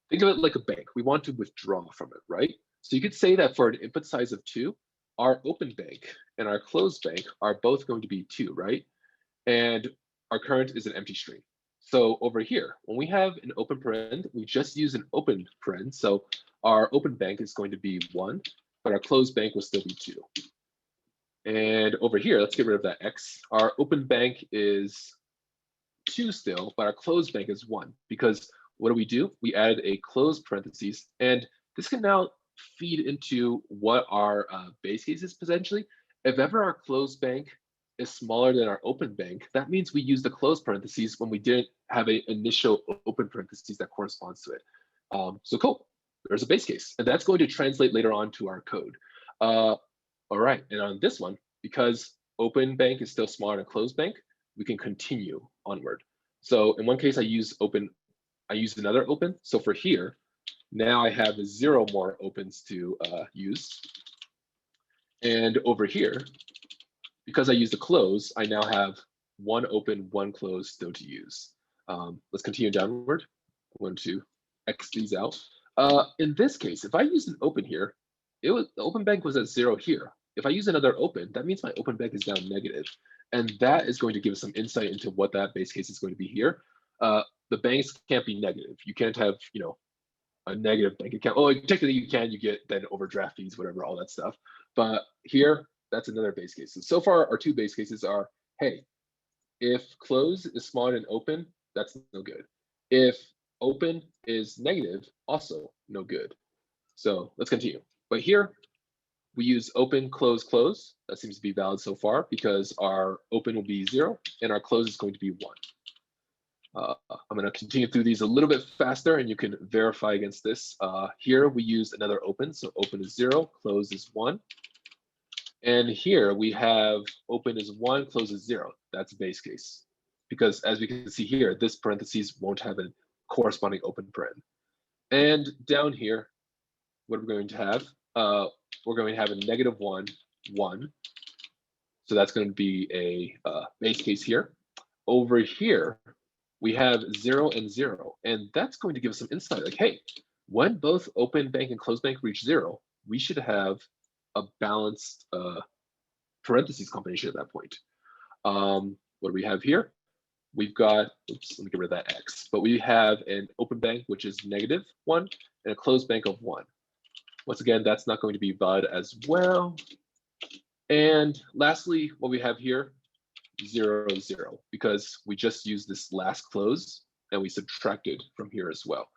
Think of it like a bank. We want to withdraw from it, right? So you could say that for an input size of 2, our open bank and our closed bank are both going to be 2, right? And our current is an empty string. So over here, when we have an open paren, we just use an open paren. So our open bank is going to be 1, but our closed bank will still be 2. And over here, let's get rid of that x. Our open bank is 2 still, but our closed bank is 1, because what do? We added a closed parentheses, and this can now feed into what our base case is potentially. If ever our closed bank is smaller than our open bank, that means we use the closed parentheses when we didn't have an initial open parentheses that corresponds to it. So cool, there's a base case, and that's going to translate later on to our code. All right, and on this one, because open bank is still smaller than closed bank, we can continue onward. So in one case, I use another open. So for here, now I have 0 more opens to use. And over here, because I use the close, I now have 1 open, 1 close still to use. Let's continue downward. I'm going to X these out. In this case, if I use an open here, the open bank was at 0 here. If I use another open, that means my open bank is now negative. And that is going to give us some insight into what that base case is going to be here. The banks can't be negative. You can't have, a negative bank account. Oh, technically you can, you get then overdraft fees, whatever, all that stuff. But here, that's another base case. So far, our 2 base cases are, hey, if close is smaller than open, that's no good. If open is negative, also no good. So let's continue. But here, we use open, close, close. That seems to be valid so far because our open will be 0 and our close is going to be 1. I'm going to continue through these a little bit faster and you can verify against this. Here we use another open. So open is 0, close is 1. And here we have open is 1, close is 0. That's base case. Because as we can see here, this parentheses won't have a corresponding open paren. And down here, what we're going to have, we're going to have a -1, 1. So that's going to be a base case here. Over here, we have 0 and 0. And that's going to give us some insight like, hey, when both open bank and closed bank reach 0, we should have a balanced parentheses combination at that point. What do we have here? We've got, oops, let me get rid of that x. But we have an open bank, which is -1, and a closed bank of 1. Once again, that's not going to be valid as well. And lastly, what we have here, 0, 0, because we just used this last close and we subtracted from here as well.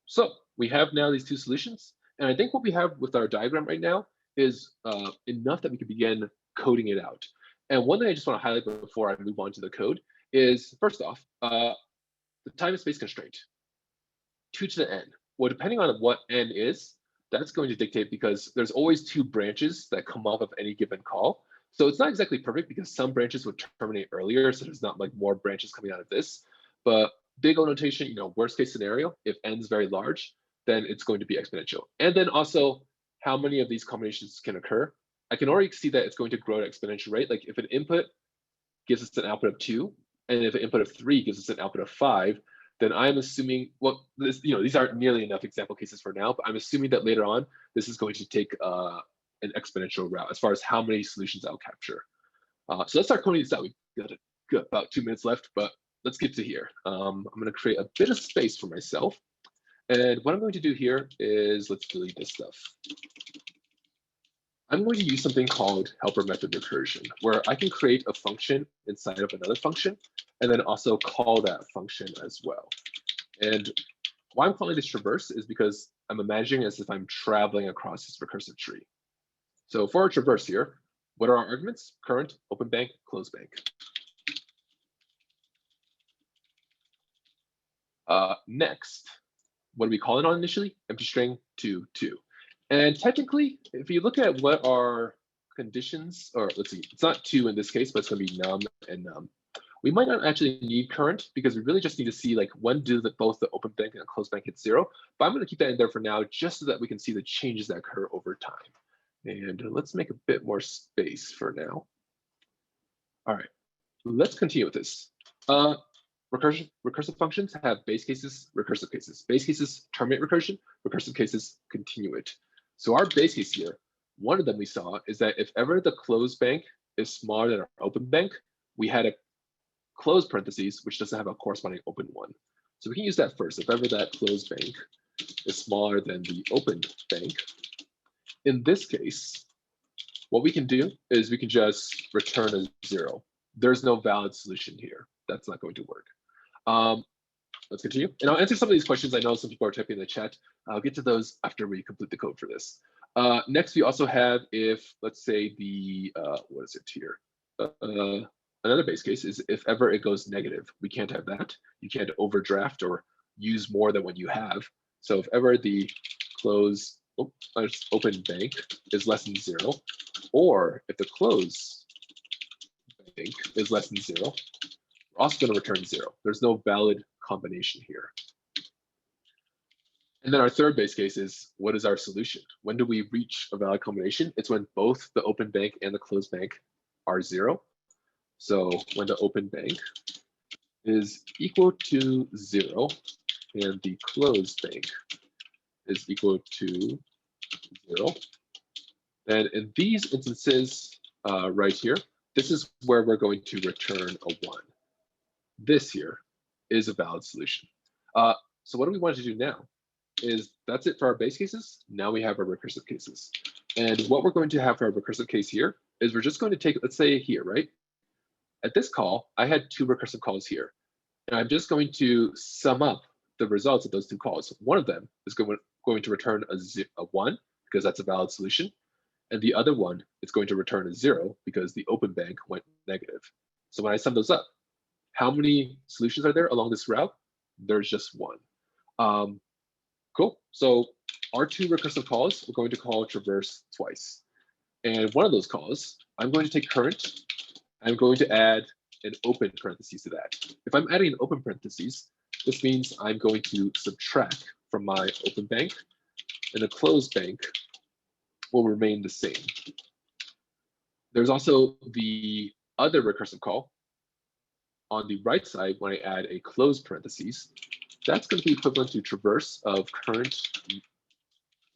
So we have now these 2 solutions. And I think what we have with our diagram right now is enough that we can begin coding it out. And one thing I just want to highlight before I move on to the code is, first off, the time and space constraint, 2 to the n. Well, depending on what n is, that's going to dictate because there's always 2 branches that come off of any given call. So it's not exactly perfect because some branches would terminate earlier, so there's not like more branches coming out of this. But big O notation, worst case scenario, if n is very large, then it's going to be exponential. And then also how many of these combinations can occur. I can already see that it's going to grow at exponential rate. Like if an input gives us an output of 2, and if an input of 3 gives us an output of 5, then I'm assuming, well, these aren't nearly enough example cases for now, but I'm assuming that later on, this is going to take an exponential route as far as how many solutions I'll capture. So let's start coding this out. We've got about 2 minutes left, but let's get to here. I'm going to create a bit of space for myself. And what I'm going to do here is, let's delete this stuff. I'm going to use something called helper method recursion, where I can create a function inside of another function, and then also call that function as well. And why I'm calling this traverse is because I'm imagining as if I'm traveling across this recursive tree. So for our traverse here, what are our arguments? Current, open bank, close bank. Next, what do we call it on initially? Empty string 2, 2. And technically, if you look at what our conditions, or let's see, it's not 2 in this case, but it's going to be num and num. We might not actually need current because we really just need to see like when do both the open bank and the closed bank hit 0. But I'm going to keep that in there for now just so that we can see the changes that occur over time. And let's make a bit more space for now. All right, let's continue with this. Recursive functions have base cases, recursive cases. Base cases terminate recursion, recursive cases continue it. So our base case here, one of them we saw is that if ever the closed bank is smaller than our open bank, we had a closed parentheses, which doesn't have a corresponding open one. So we can use that first. If ever that closed bank is smaller than the open bank, in this case, what we can do is we can just return a 0. There's no valid solution here. That's not going to work. Let's continue. And I'll answer some of these questions. I know some people are typing in the chat. I'll get to those after we complete the code for this. Next, we also have if, let's say the, what is it here? Another base case is if ever it goes negative, we can't have that. You can't overdraft or use more than what you have. So if ever the open bank is less than 0, or if the close bank is less than 0, we're also going to return 0. There's no valid combination here. And then our third base case is, what is our solution? When do we reach a valid combination? It's when both the open bank and the closed bank are 0. So when the open bank is equal to 0 and the closed bank is equal to 0, then in these instances right here, this is where we're going to return a 1. This here is a valid solution. So what do we want to do now is that's it for our base cases. Now we have our recursive cases. And what we're going to have for our recursive case here is we're just going to take, let's say here, right? At this call, I had 2 recursive calls here. And I'm just going to sum up the results of those 2 calls. One of them is going to return a 1 because that's a valid solution. And the other one is going to return a 0 because the open bank went negative. So when I sum those up, how many solutions are there along this route? There's just 1. Cool. So our 2 recursive calls, we're going to call traverse twice. And one of those calls, I'm going to take current. I'm going to add an open parentheses to that. If I'm adding an open parentheses, this means I'm going to subtract from my open bank, and the closed bank will remain the same. There's also the other recursive call. On the right side, when I add a closed parentheses, that's going to be equivalent to traverse of current.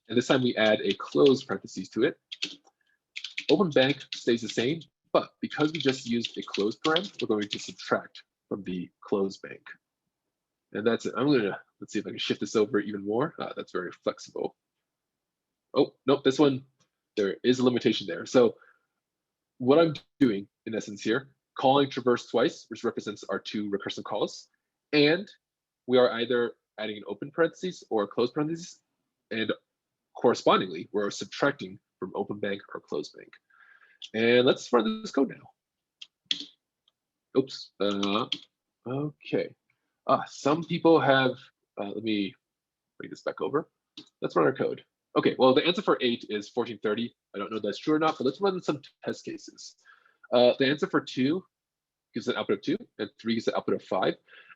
And this time we add a closed parentheses to it. Open bank stays the same, but because we just used a closed param, we're going to subtract from the closed bank. And that's it. Let's see if I can shift this over even more. That's very flexible. Oh, nope, this one, there is a limitation there. So what I'm doing in essence here, calling traverse twice, which represents our 2 recursive calls, and we are either adding an open parentheses or a closed parentheses, and correspondingly, we're subtracting from open bank or closed bank. And let's run this code now. Oops. Okay. Some people have, let me bring this back over. Let's run our code. Okay, well, the answer for 8 is 1430. I don't know if that's true or not, but let's run some test cases. The answer for 2 gives an output of 2, and 3 gives an output of 5.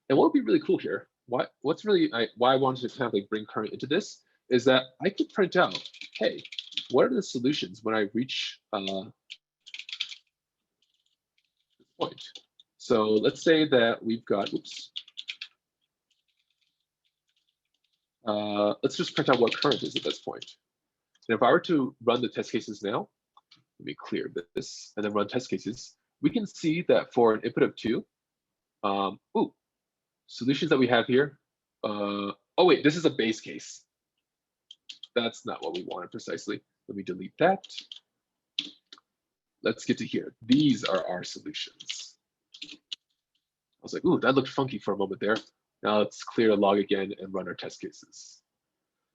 And what would be really cool here, why I wanted to kind of like bring current into this, is that I could print out, hey, what are the solutions when I reach this point? So let's say that we've got, oops. Let's just print out what current is at this point. And if I were to run the test cases now, let me clear this and then run test cases, we can see that for an input of 2, solutions that we have here. Oh wait, this is a base case. That's not what we wanted precisely. Let me delete that. Let's get to here. These are our solutions. I was like, ooh, that looked funky for a moment there. Now let's clear the log again and run our test cases.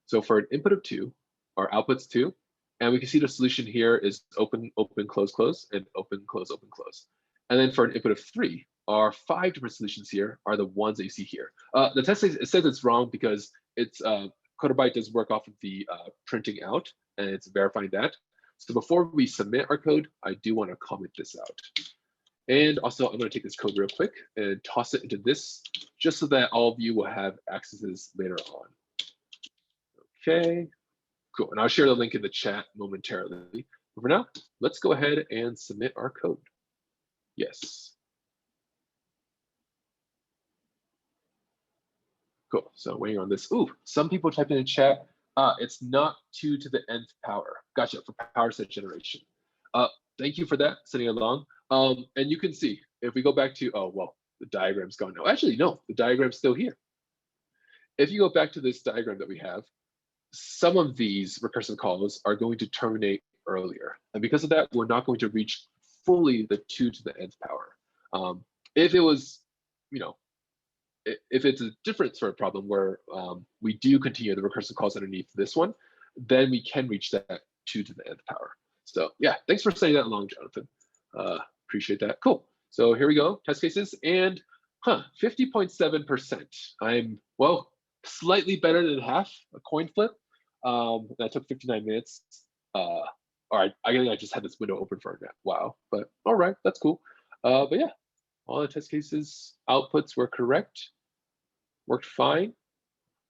So for an input of 2, our output's 2, and we can see the solution here is open, open, close, close, and open, close, open, close. And then for an input of 3, our 5 different solutions here are the ones that you see here. The test case, it says it's wrong because it's Coderbyte does work off of the printing out, and it's verifying that. So before we submit our code, I do want to comment this out. And also, I'm going to take this code real quick and toss it into this, just so that all of you will have accesses later on. Okay, cool. And I'll share the link in the chat momentarily. But for now, let's go ahead and submit our code. Yes. Cool. So waiting on this. Ooh, some people typed in the chat. It's not 2 to the nth power. Gotcha, for power set generation. Thank you for that, sending along. And you can see, if we go back to, oh, well, the diagram's gone now. Actually, no, the diagram's still here. If you go back to this diagram that we have, some of these recursive calls are going to terminate earlier. And because of that, we're not going to reach fully the 2 to the nth power. If it was, if it's a different sort of problem where we do continue the recursive calls underneath this one, then we can reach that 2 to the nth power. So yeah, thanks for sending that along, Jonathan. Appreciate that. Cool. So here we go, test cases, and 50.7%. I'm, well, slightly better than half, a coin flip. That took 59 minutes. All right, I just had this window open for a minute. Wow, but all right, that's cool. But yeah, all the test cases outputs were correct, worked fine.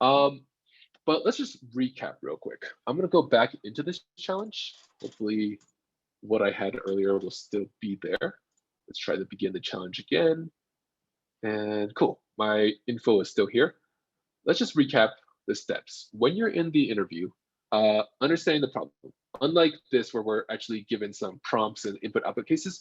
But let's just recap real quick. I'm gonna go back into this challenge. Hopefully what I had earlier will still be there. Let's try to begin the challenge again. And cool, my info is still here. Let's just recap the steps. When you're in the interview, understanding the problem. Unlike this, where we're actually given some prompts and input-output cases,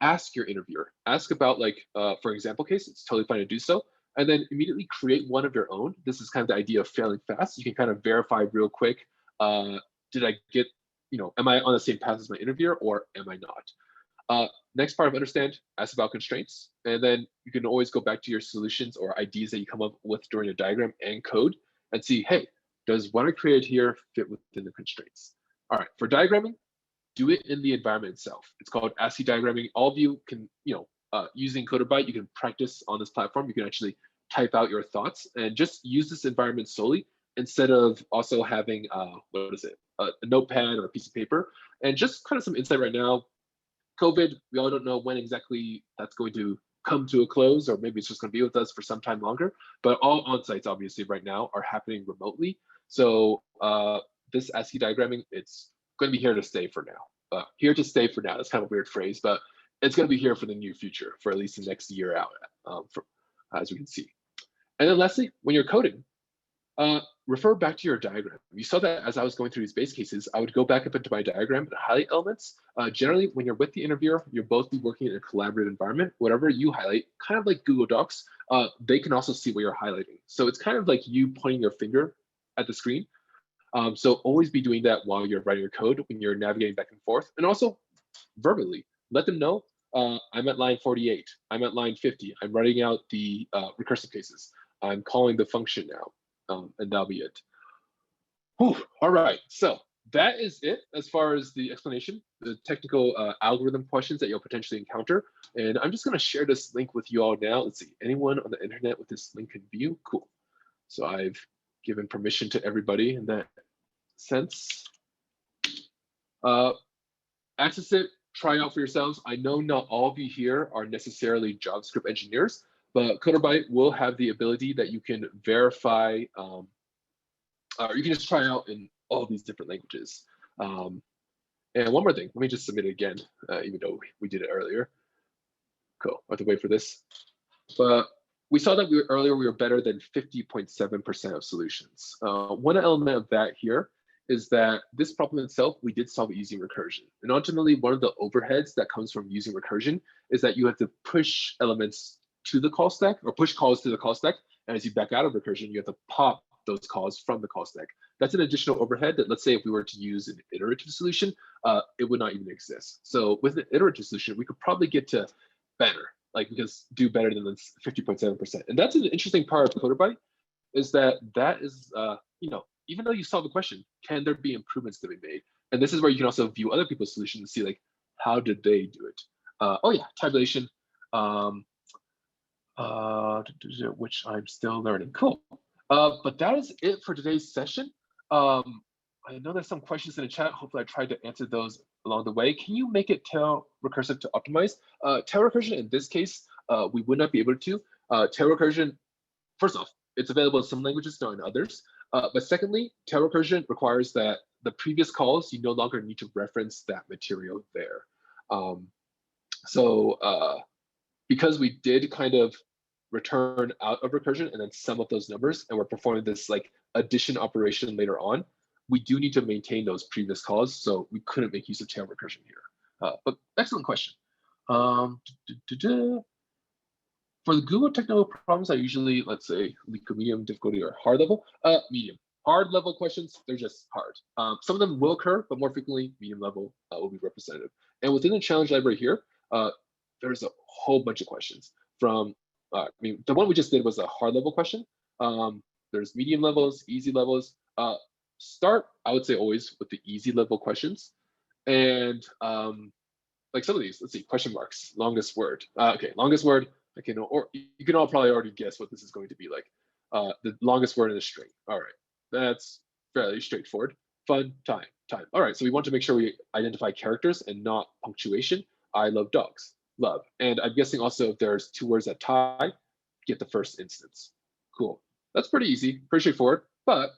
ask your interviewer. Ask about, like, for example case, it's totally fine to do so. And then immediately create one of your own. This is kind of the idea of failing fast. You can kind of verify real quick, did I get, am I on the same path as my interviewer or am I not? Next part of understand, ask about constraints. And then you can always go back to your solutions or ideas that you come up with during your diagram and code and see, hey, does what I created here fit within the constraints? All right, for diagramming, do it in the environment itself. It's called ASCII diagramming. All of you can, using Coderbyte, you can practice on this platform. You can actually type out your thoughts and just use this environment solely instead of also having, a notepad or a piece of paper. And just kind of some insight right now, COVID, we all don't know when exactly that's going to come to a close, or maybe it's just going to be with us for some time longer. But all on-sites, obviously, right now are happening remotely. So this ASCII diagramming, it's going to be here to stay for now. Here to stay for now, that's kind of a weird phrase, but it's going to be here for the near future, for at least the next year out, as we can see. And then lastly, when you're coding, refer back to your diagram. You saw that as I was going through these base cases, I would go back up into my diagram and highlight elements. Generally, when you're with the interviewer, you'll both be working in a collaborative environment. Whatever you highlight, kind of like Google Docs, they can also see what you're highlighting. So it's kind of like you pointing your finger at the screen. So always be doing that while you're writing your code, when you're navigating back and forth. And also verbally, let them know, I'm at line 48, I'm at line 50, I'm writing out the recursive cases, I'm calling the function now, and that'll be it. Whew. All right, so that is it as far as the explanation, the technical algorithm questions that you'll potentially encounter. And I'm just gonna share this link with you all now. Let's see, anyone on the internet with this link in view? Cool. So I've given permission to everybody in that sense. Access it, try out for yourselves. I know not all of you here are necessarily JavaScript engineers, but Coderbyte will have the ability that you can verify, or you can just try out in all these different languages. And one more thing, let me just submit it again, even though we did it earlier. Cool, I have to wait for this. But we saw that earlier we were better than 50.7% of solutions. One element of that here is that this problem itself, we did solve it using recursion. And ultimately, one of the overheads that comes from using recursion is that you have to push elements to the call stack, or push calls to the call stack. And as you back out of recursion, you have to pop those calls from the call stack. That's an additional overhead that, let's say, if we were to use an iterative solution, it would not even exist. So with an iterative solution, we could probably get to better, like because do better than 50.7%. And that's an interesting part of Coderbyte, is that is, even though you solve the question, can there be improvements to be made? And this is where you can also view other people's solutions and see, like, how did they do it? Oh yeah, tabulation, which I'm still learning. Cool. But that is it for today's session. I know there's some questions in the chat. Hopefully I tried to answer those along the way. Can you make it tell recursive to optimize. Tail recursion in this case, we would not be able to. Tail recursion, first off, it's available in some languages, not in others. But secondly, tail recursion requires that the previous calls, you no longer need to reference that material there. Because we did kind of return out of recursion and then sum up those numbers, and we're performing this like addition operation later on, we do need to maintain those previous calls, so we couldn't make use of tail recursion here. But excellent question. For the Google technical problems, I usually, let's say, medium difficulty or hard level. Medium. Hard level questions, they're just hard. Some of them will occur, but more frequently, medium level will be representative. And within the challenge library here, there's a whole bunch of questions. From, the one we just did was a hard level question. There's medium levels, easy levels. Start, I would say, always with the easy level questions. And like some of these, let's see, question marks, longest word. Okay, longest word. Okay, no, or you can all probably already guess what this is going to be like. The longest word in a string. All right, that's fairly straightforward. Fun, time. All right, so we want to make sure we identify characters and not punctuation. I love dogs, love. And I'm guessing also if there's two words that tie, get the first instance. Cool, that's pretty easy, pretty straightforward. But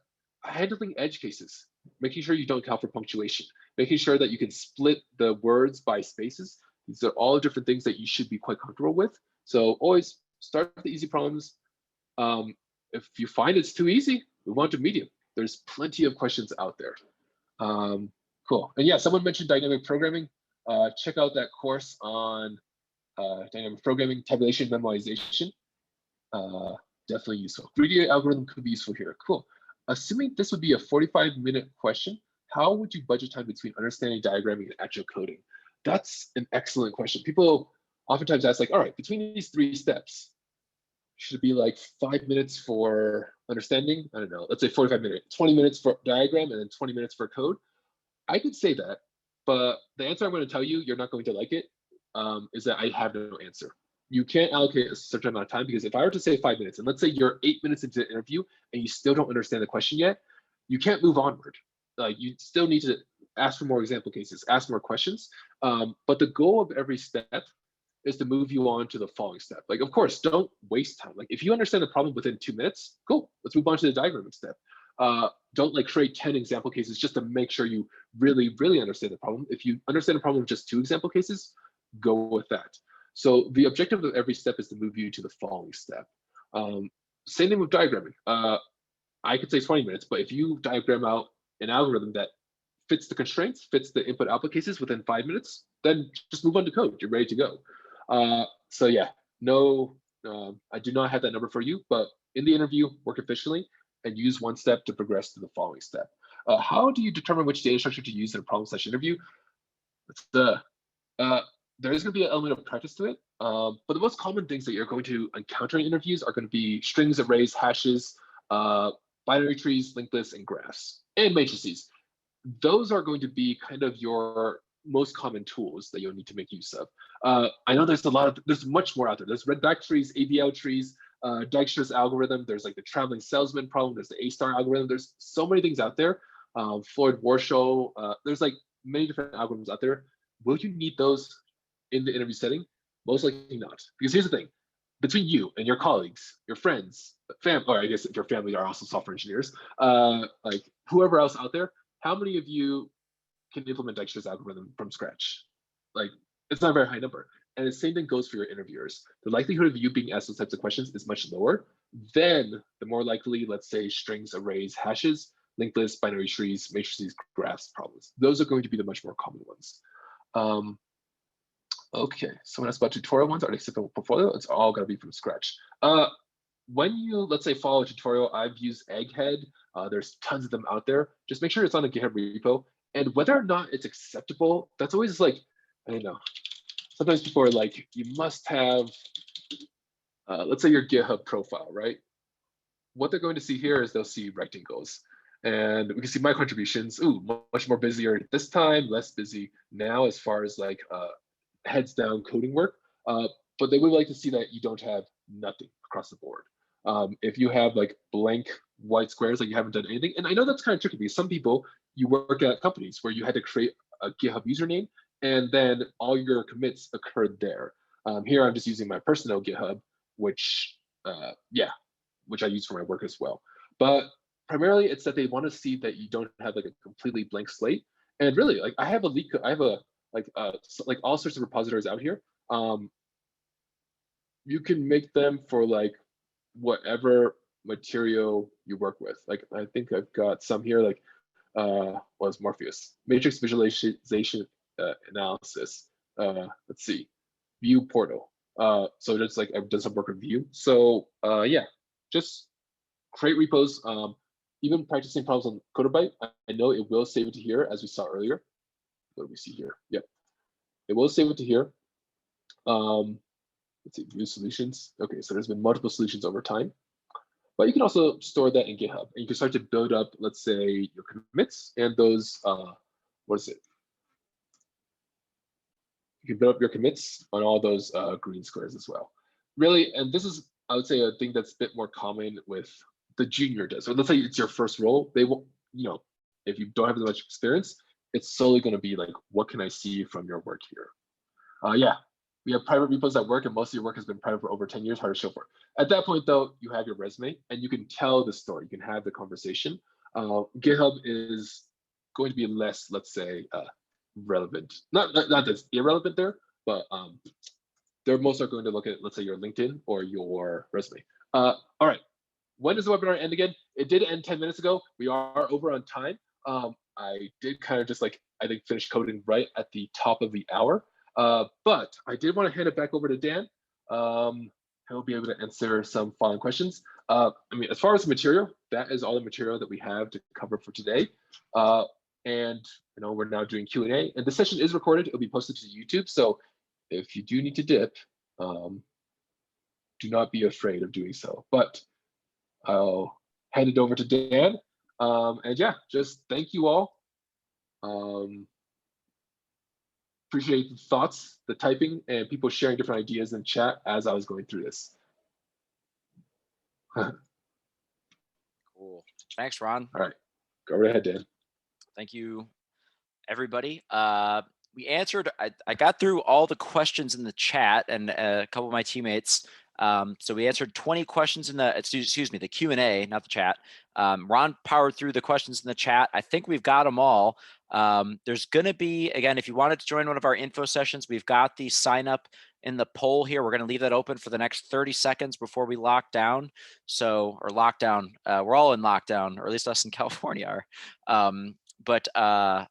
handling edge cases, making sure you don't account for punctuation, making sure that you can split the words by spaces. These are all different things that you should be quite comfortable with. So always start with the easy problems. If you find it's too easy, move on to medium. There's plenty of questions out there. Cool. And yeah, someone mentioned dynamic programming. Check out that course on dynamic programming, tabulation, memoization. Definitely useful. 3D algorithm could be useful here. Cool. Assuming this would be a 45-minute question, how would you budget time between understanding diagramming and actual coding? That's an excellent question. People oftentimes ask, like, all right, between these 3 steps, should it be like 5 minutes for understanding? I don't know, let's say 45 minutes, 20 minutes for diagram, and then 20 minutes for code. I could say that, but the answer I'm going to tell you, you're not going to like it, is that I have no answer. You can't allocate a certain amount of time, because if I were to say 5 minutes, and let's say you're 8 minutes into the interview and you still don't understand the question yet, you can't move onward. You still need to ask for more example cases, ask more questions. But the goal of every step is to move you on to the following step. Like, of course, don't waste time. Like, if you understand the problem within 2 minutes, cool, let's move on to the diagramming step. Don't like create 10 example cases just to make sure you really, really understand the problem. If you understand the problem with just 2 example cases, go with that. So the objective of every step is to move you to the following step. Same thing with diagramming. I could say 20 minutes, but if you diagram out an algorithm that fits the constraints, fits the input output cases within 5 minutes, then just move on to code. You're ready to go. So yeah, no, I do not have that number for you, but in the interview, work efficiently and use 1 step to progress to the following step. How do you determine which data structure to use in a problem/interview? There is going to be an element of practice to it, but the most common things that you're going to encounter in interviews are going to be strings, arrays, hashes, binary trees, linked lists, and graphs, and matrices. Those are going to be kind of your most common tools that you'll need to make use of. I know there's much more out there. There's redback trees, ABL trees, Dijkstra's algorithm. There's like the traveling salesman problem. There's the A-star algorithm. There's so many things out there. Floyd Warshaw. There's like many different algorithms out there. Will you need those in the interview setting? Most likely not. Because here's the thing. Between you and your colleagues, your friends, or I guess if your family are also software engineers, like whoever else out there, how many of you can implement Dijkstra's algorithm from scratch? Like, it's not a very high number. And the same thing goes for your interviewers. The likelihood of you being asked those types of questions is much lower than the more likely, let's say, strings, arrays, hashes, linked lists, binary trees, matrices, graphs problems. Those are going to be the much more common ones. Okay, someone asked about tutorial ones. Are they simple portfolio? It's all going to be from scratch. When you, let's say, follow a tutorial, I've used Egghead. There's tons of them out there. Just make sure it's on a GitHub repo. And whether or not it's acceptable, that's always like, I don't know. Sometimes people are like, you must have, let's say your GitHub profile, right? What they're going to see here is they'll see rectangles. And we can see my contributions. Ooh, much more busier this time, less busy now as far as like heads down coding work. But they would like to see that you don't have nothing across the board. If you have like blank white squares, like you haven't done anything. And I know that's kind of tricky because some people, you work at companies where you had to create a GitHub username and then all your commits occurred there. Here I'm just using my personal GitHub, which which I use for my work as well. But primarily it's that they want to see that you don't have like a completely blank slate. And really, like I have like all sorts of repositories out here. You can make them for like whatever material you work with. Like I think I've got some here, like was Morpheus, matrix visualization analysis. Let's see, view portal. So just like I've done some work with Vue. So yeah, just create repos. Even practicing problems on Coderbyte, I know it will save it to here, as we saw earlier. What do we see here? Yep, it will save it to here. Let's see, view solutions. Okay, so there's been multiple solutions over time. But you can also store that in GitHub, and you can start to build up, let's say, your commits and those, what is it? You can build up your commits on all those green squares as well. Really, and this is, I would say, a thing that's a bit more common with the junior devs. So let's say it's your first role, they will, if you don't have as much experience, it's solely going to be like, what can I see from your work here? Yeah, we have private repos that work, and most of your work has been private for over 10 years, hard to show for. At that point, though, you have your resume, and you can tell the story. You can have the conversation. GitHub is going to be less, let's say, relevant. Not that it's irrelevant there, but they're most are going to look at, let's say, your LinkedIn or your resume. All right. When does the webinar end again? It did end 10 minutes ago. We are over on time. I did kind of just like, I think, finish coding right at the top of the hour. But I did want to hand it back over to Dan. He'll be able to answer some following questions. I mean, as far as the material, that is all the material that we have to cover for today. And we're now doing Q&A, and the session is recorded. It'll be posted to YouTube. So if you do need to dip, do not be afraid of doing so. But I'll hand it over to Dan. And yeah, just thank you all. Appreciate the thoughts, the typing, and people sharing different ideas in chat as I was going through this.
Cool. Thanks, Ron.
All right, go right ahead, Dan.
Thank you, everybody. We answered, I got through all the questions in the chat, and a couple of my teammates. So we answered 20 questions in the, excuse me, the Q&A, not the chat. Ron powered through the questions in the chat. I think we've got them all. There's going to be, again, if you wanted to join one of our info sessions, we've got the sign up in the poll here. We're going to leave that open for the next 30 seconds before we lock down. So, or lockdown, we're all in lockdown, or at least us in California are.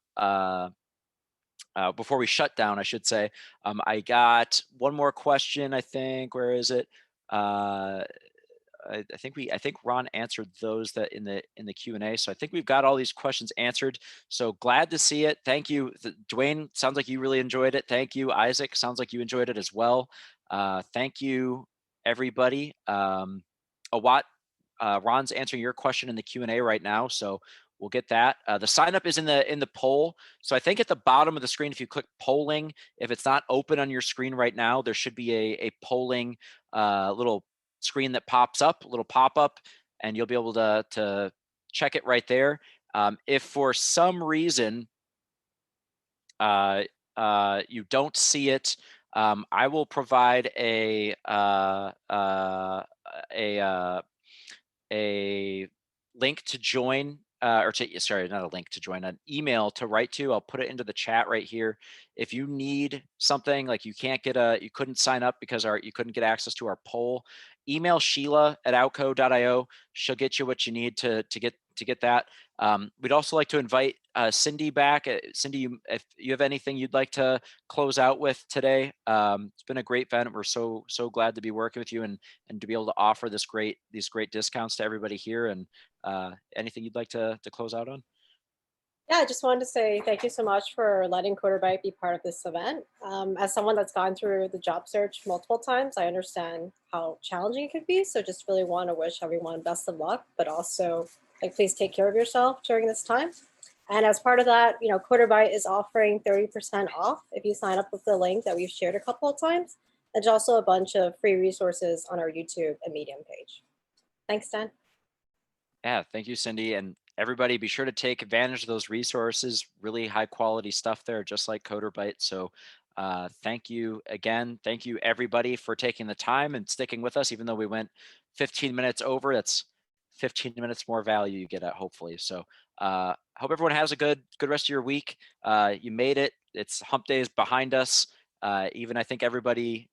Before we shut down, I should say, I got one more question, I think. Where is it? I think Ron answered those that in the Q&A. So I think we've got all these questions answered. So glad to see it. Thank you. Dwayne, sounds like you really enjoyed it. Thank you. Isaac, sounds like you enjoyed it as well. Thank you, everybody. Ron's answering your question in the Q&A right now. So we'll get that. The sign up is in the poll. So I think at the bottom of the screen, if you click polling, if it's not open on your screen right now, there should be a polling little screen that pops up, a little pop-up, and you'll be able to check it right there. If for some reason you don't see it, I will provide a link to join, sorry, not a link to join, an email to write to. I'll put it into the chat right here. If you need something, like you couldn't sign up because you couldn't get access to our poll, email Sheila at outco.io. She'll get you what you need to get that. We'd also like to invite Cindy back. Cindy, if you have anything you'd like to close out with today, it's been a great event. We're so glad to be working with you and to be able to offer these great discounts to everybody here. And anything you'd like to close out on?
Yeah, I just wanted to say thank you so much for letting Coderbyte be part of this event. As someone that's gone through the job search multiple times, I understand how challenging it could be. So just really want to wish everyone best of luck, but also please take care of yourself during this time. And as part of that, Coderbyte is offering 30% off if you sign up with the link that we've shared a couple of times. There's also a bunch of free resources on our YouTube and Medium page. Thanks, Dan.
Yeah, thank you, Cindy. And everybody be sure to take advantage of those resources, really high quality stuff there, just like Coderbyte. So thank you again. Thank you everybody for taking the time and sticking with us, even though we went 15 minutes over. That's 15 minutes more value you get at, hopefully. So hope everyone has a good rest of your week. You made it. It's hump day is behind us. Even I think everybody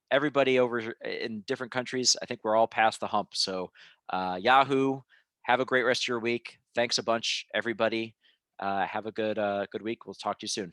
over in different countries, I think we're all past the hump. So Yahoo, have a great rest of your week. Thanks a bunch, everybody. Have a good week. We'll talk to you soon.